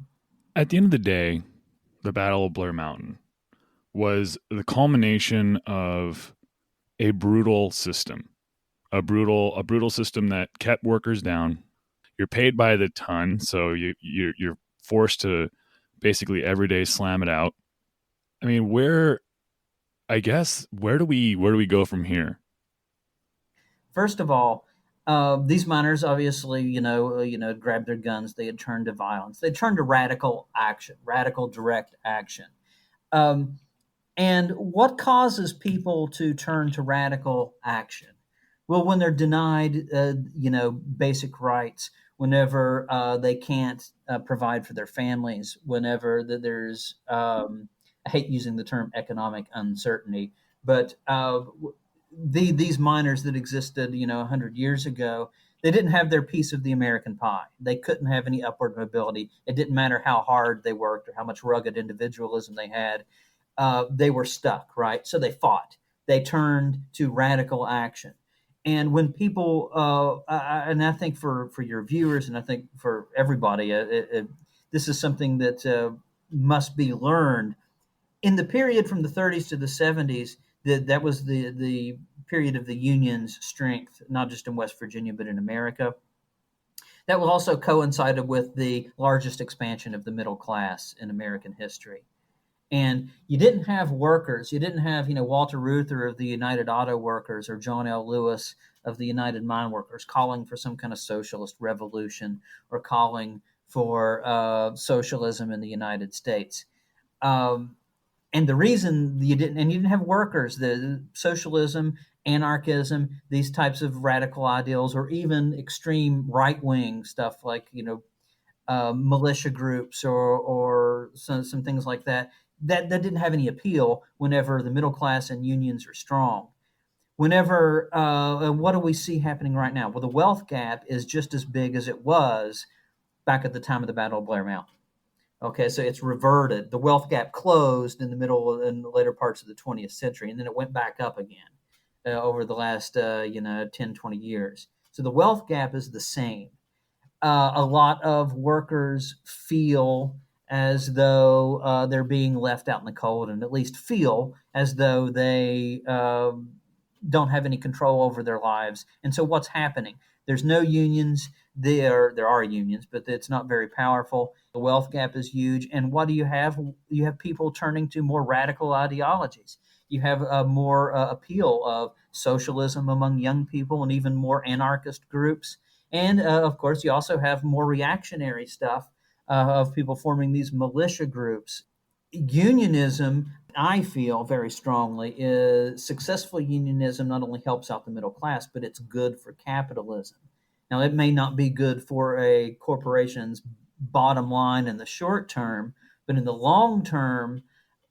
At the end of the day, the Battle of Blair Mountain was the culmination of a brutal system, a brutal system that kept workers down. You're paid by the ton, so you're forced to basically every day slam it out. I mean, where do we go from here? First of all, these miners obviously, grabbed their guns. They had turned to violence. They turned to radical action, radical direct action. Um, and what causes people to turn to radical action? Well, when they're denied, basic rights, whenever they can't provide for their families, whenever there's, I hate using the term economic uncertainty, but these miners that existed, 100 years ago, they didn't have their piece of the American pie. They couldn't have any upward mobility. It didn't matter how hard they worked or how much rugged individualism they had. They were stuck, right? So they fought. They turned to radical action. And when people, and I think for your viewers, and I think for everybody, this is something that must be learned. In the period from the 30s to the 70s, that was the period of the Union's strength, not just in West Virginia, but in America. That was also coincided with the largest expansion of the middle class in American history. And you didn't have workers. You didn't have, Walter Reuther of the United Auto Workers or John L. Lewis of the United Mine Workers calling for some kind of socialist revolution or calling for socialism in the United States. And the reason you didn't have workers, the socialism anarchism, these types of radical ideals, or even extreme right wing stuff like militia groups or some things like that, that didn't have any appeal whenever the middle class and unions are strong. Whenever what do we see happening right now? Well, the wealth gap is just as big as it was back at the time of the Battle of Blair Mountain. Okay, so it's reverted. The wealth gap closed in the later parts of the 20th century, and then it went back up again over the last 10, 20 years. So the wealth gap is the same. A lot of workers feel as though they're being left out in the cold, and at least feel as though they don't have any control over their lives. And so what's happening? There's no unions. There are unions, but it's not very powerful. The wealth gap is huge. And what do you have? You have people turning to more radical ideologies. You have a more appeal of socialism among young people and even more anarchist groups. And of course, you also have more reactionary stuff of people forming these militia groups. Unionism, I feel very strongly, is successful unionism not only helps out the middle class, but it's good for capitalism. Now, it may not be good for a corporation's bottom line in the short term, but in the long term,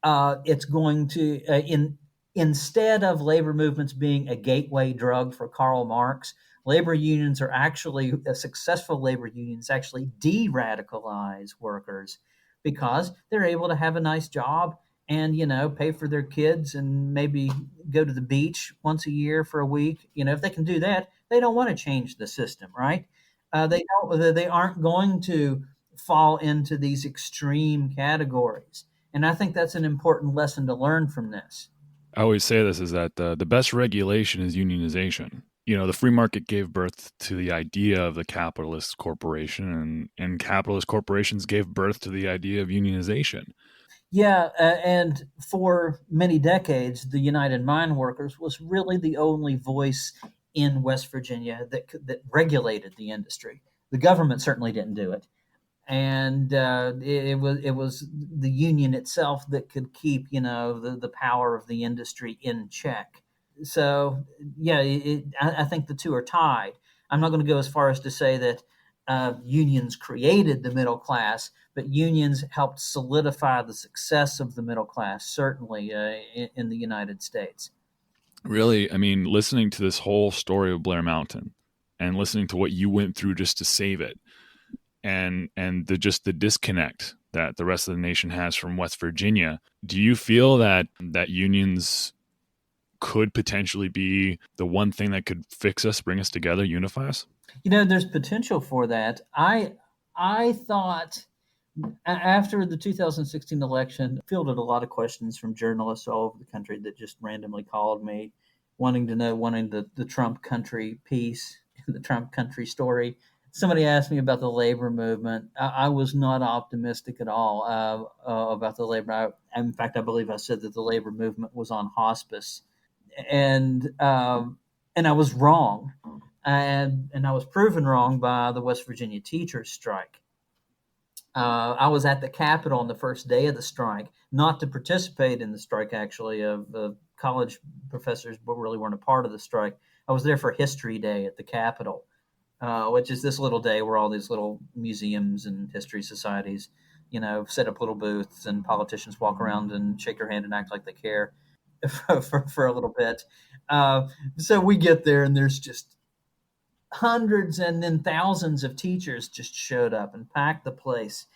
it's going to, instead of labor movements being a gateway drug for Karl Marx, labor unions are actually, successful labor unions actually de-radicalize workers because they're able to have a nice job and pay for their kids and maybe go to the beach once a year for a week. If they can do that, they don't want to change the system, right? They aren't going to fall into these extreme categories, and I think that's an important lesson to learn from this. I always say this is that the best regulation is unionization. The free market gave birth to the idea of the capitalist corporation, and capitalist corporations gave birth to the idea of unionization. Yeah, and for many decades, the United Mine Workers was really the only voice in West Virginia that regulated the industry. The government certainly didn't do it, and it was the union itself that could keep the power of the industry in check. So yeah, I think the two are tied. I'm not going to go as far as to say that unions created the middle class, but unions helped solidify the success of the middle class, certainly in the United States. Really, I mean, listening to this whole story of Blair Mountain and listening to what you went through just to save it, and the disconnect that the rest of the nation has from West Virginia, do you feel that unions could potentially be the one thing that could fix us, bring us together, unify us? There's potential for that. I thought after the 2016 election, fielded a lot of questions from journalists all over the country that just randomly called me, wanting the Trump country piece, the Trump country story. Somebody asked me about the labor movement. I was not optimistic at all about the labor. In fact, I believe I said that the labor movement was on hospice, and I was wrong, and I was proven wrong by the West Virginia teachers strike. I was at the Capitol on the first day of the strike, not to participate in the strike, actually. The college professors really weren't a part of the strike. I was there for History Day at the Capitol, which is this little day where all these little museums and history societies, set up little booths and politicians walk around and shake your hand and act like they care for a little bit. So we get there and there's just hundreds and then thousands of teachers just showed up and packed the place.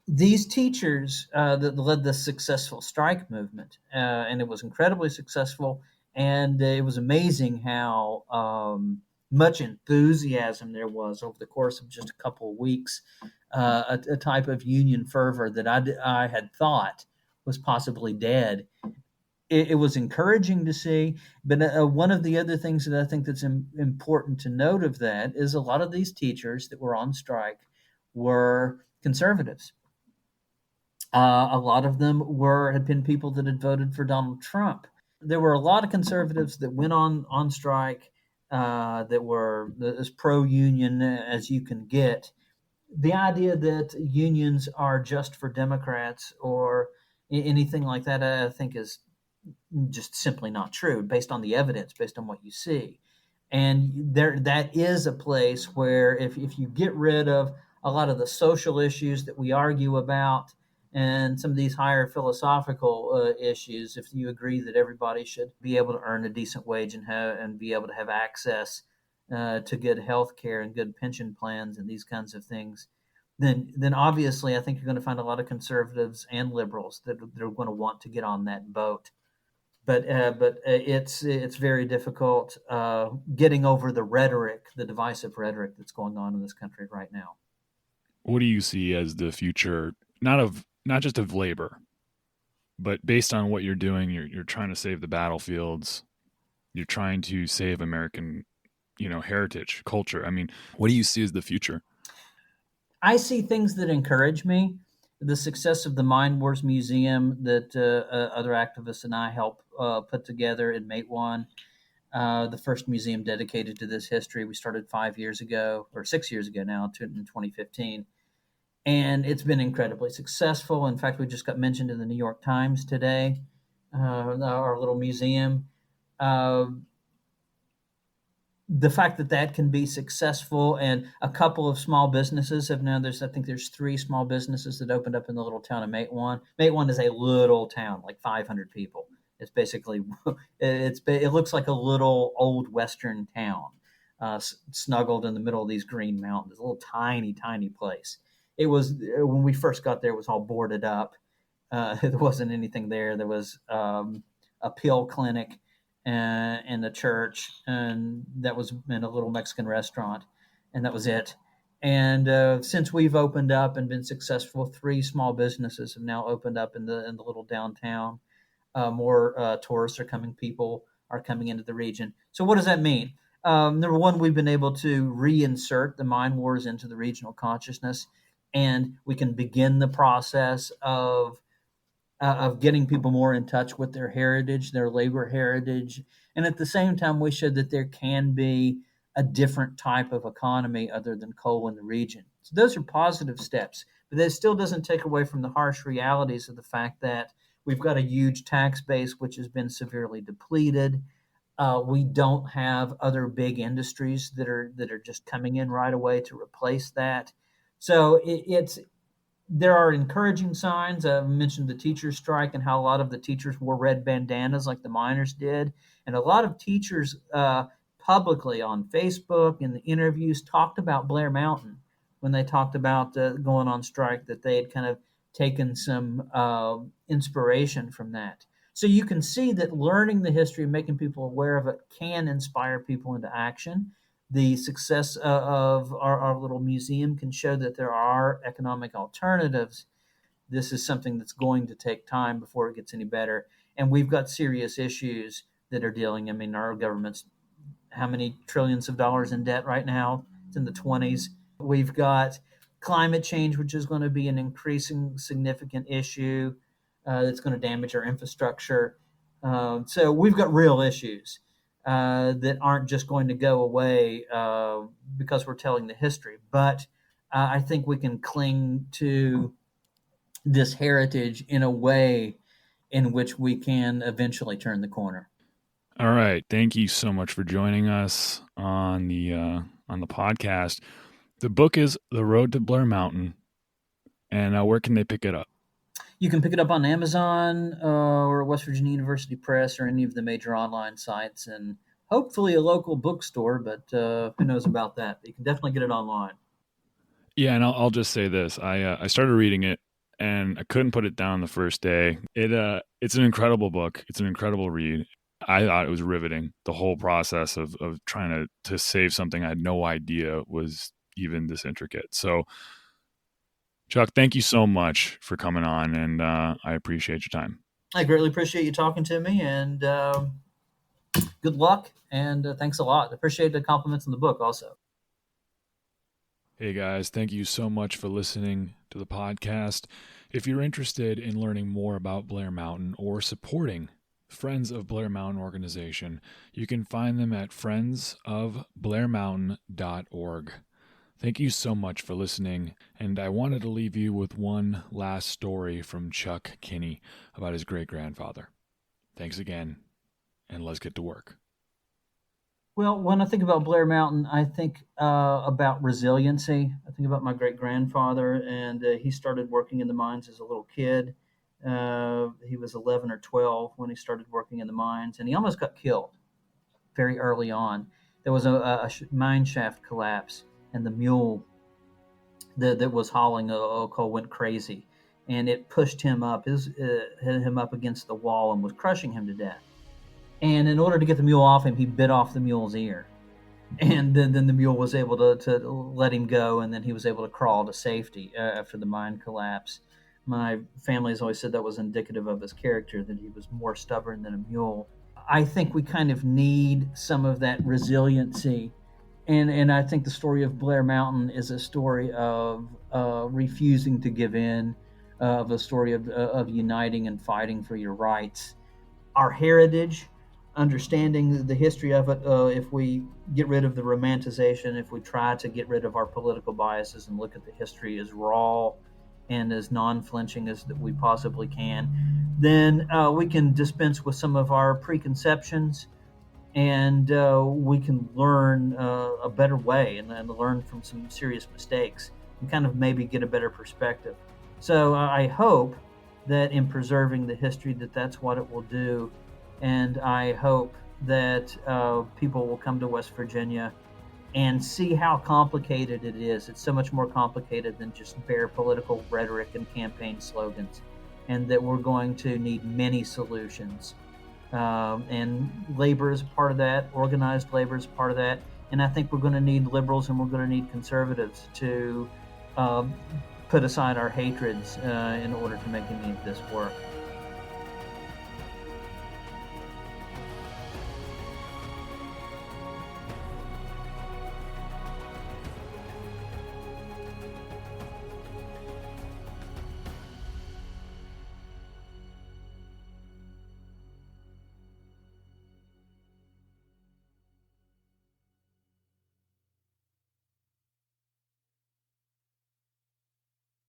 These teachers that led the successful strike movement, and it was incredibly successful. And it was amazing how much enthusiasm there was over the course of just a couple of weeks, a type of union fervor that I had thought was possibly dead. It was encouraging to see. But one of the other things that I think that's important to note of that is a lot of these teachers that were on strike were conservatives. A lot of them had been people that had voted for Donald Trump. There were a lot of conservatives that went on strike that were as pro-union as you can get. The idea that unions are just for Democrats or anything like that, I think is just simply not true based on the evidence, based on what you see. And that is a place where if you get rid of a lot of the social issues that we argue about and some of these higher philosophical issues, if you agree that everybody should be able to earn a decent wage and be able to have access to good health care and good pension plans and these kinds of things, then obviously I think you're going to find a lot of conservatives and liberals that are going to want to get on that boat. But it's very difficult getting over the rhetoric, the divisive rhetoric that's going on in this country right now. What do you see as the future, not just of labor, but based on what you're doing? You're trying to save the battlefields. You're trying to save American, heritage, culture. I mean, what do you see as the future? I see things that encourage me. The success of the Mind Wars Museum that other activists and I helped put together in Matewan, the first museum dedicated to this history. We started 5 years ago, or 6 years ago now, in 2015. And it's been incredibly successful. In fact, we just got mentioned in the New York Times today, our little museum. Uh, the fact that that can be successful, and a couple of small businesses have now, I think there's 3 small businesses that opened up in the little town of Matewan. Matewan is a little town, like 500 people. It's basically it looks like a little old western town, snuggled in the middle of these green mountains. A little tiny place. It was, when we first got there, it was all boarded up. There wasn't anything there. There was a pill clinic and a church, and that was in a little Mexican restaurant, and that was it. And since we've opened up and been successful, 3 small businesses have now opened up in the little downtown. More tourists are coming. People are coming into the region. So what does that mean? Number one, we've been able to reinsert the Mind Wars into the regional consciousness, and we can begin the process of getting people more in touch with their heritage, their labor heritage. And at the same time, we showed that there can be a different type of economy other than coal in the region. So those are positive steps, but that still doesn't take away from the harsh realities of the fact that we've got a huge tax base which has been severely depleted. We don't have other big industries that are just coming in right away to replace that. So there are encouraging signs. I mentioned the teachers' strike and how a lot of the teachers wore red bandanas like the miners did. And a lot of teachers publicly on Facebook in the interviews talked about Blair Mountain when they talked about going on strike, that they had kind of taken some inspiration from that. So you can see that learning the history and making people aware of it can inspire people into action. The success of our little museum can show that there are economic alternatives. This is something that's going to take time before it gets any better. And we've got serious issues that are dealing. I mean, our government's how many trillions of dollars in debt right now? It's in the 20s. We've got climate change, which is going to be an increasing significant issue that's going to damage our infrastructure. So we've got real issues that aren't just going to go away because we're telling the history. But I think we can cling to this heritage in a way in which we can eventually turn the corner. All right. Thank you so much for joining us on the podcast. The book is The Road to Blair Mountain. And where can they pick it up? You can pick it up on Amazon or West Virginia University Press or any of the major online sites, and hopefully a local bookstore, but who knows about that. But you can definitely get it online. Yeah, and I'll just say this. I started reading it, and I couldn't put it down the first day. It's an incredible book. It's an incredible read. I thought it was riveting, the whole process of trying to save something I had no idea was even this intricate. So, Chuck, thank you so much for coming on, and I appreciate your time. I greatly appreciate you talking to me, and good luck, and thanks a lot. I appreciate the compliments on the book also. Hey guys, thank you so much for listening to the podcast. If you're interested in learning more about Blair Mountain or supporting Friends of Blair Mountain organization, you can find them at friendsofblairmountain.org. Thank you so much for listening, and I wanted to leave you with one last story from Chuck Keeney about his great-grandfather. Thanks again, and let's get to work. Well, when I think about Blair Mountain, I think about resiliency. I think about my great grandfather, and he started working in the mines as a little kid. He was 11 or 12 when he started working in the mines, and he almost got killed very early on. There was a mine shaft collapse, and the mule that was hauling coal went crazy, and it pushed him up, hit him up against the wall, and was crushing him to death. And in order to get the mule off him, he bit off the mule's ear, and then the mule was able to let him go, and then he was able to crawl to safety after the mine collapse. My family has always said that was indicative of his character, that he was more stubborn than a mule. I think we kind of need some of that resiliency, and I think the story of Blair Mountain is a story of refusing to give in, of a story of uniting and fighting for your rights. Our heritage, understanding the history of it, if we get rid of the romanticization, if we try to get rid of our political biases and look at the history as raw and as non-flinching as that we possibly can, then we can dispense with some of our preconceptions, and we can learn a better way, and learn from some serious mistakes, and kind of maybe get a better perspective. So I hope that in preserving the history, that's what it will do, and I hope that people will come to West Virginia and see how complicated it is. It's so much more complicated than just bare political rhetoric and campaign slogans, and that we're going to need many solutions. And labor is a part of that, organized labor is a part of that, and I think we're going to need liberals and we're going to need conservatives to put aside our hatreds in order to make any of this work.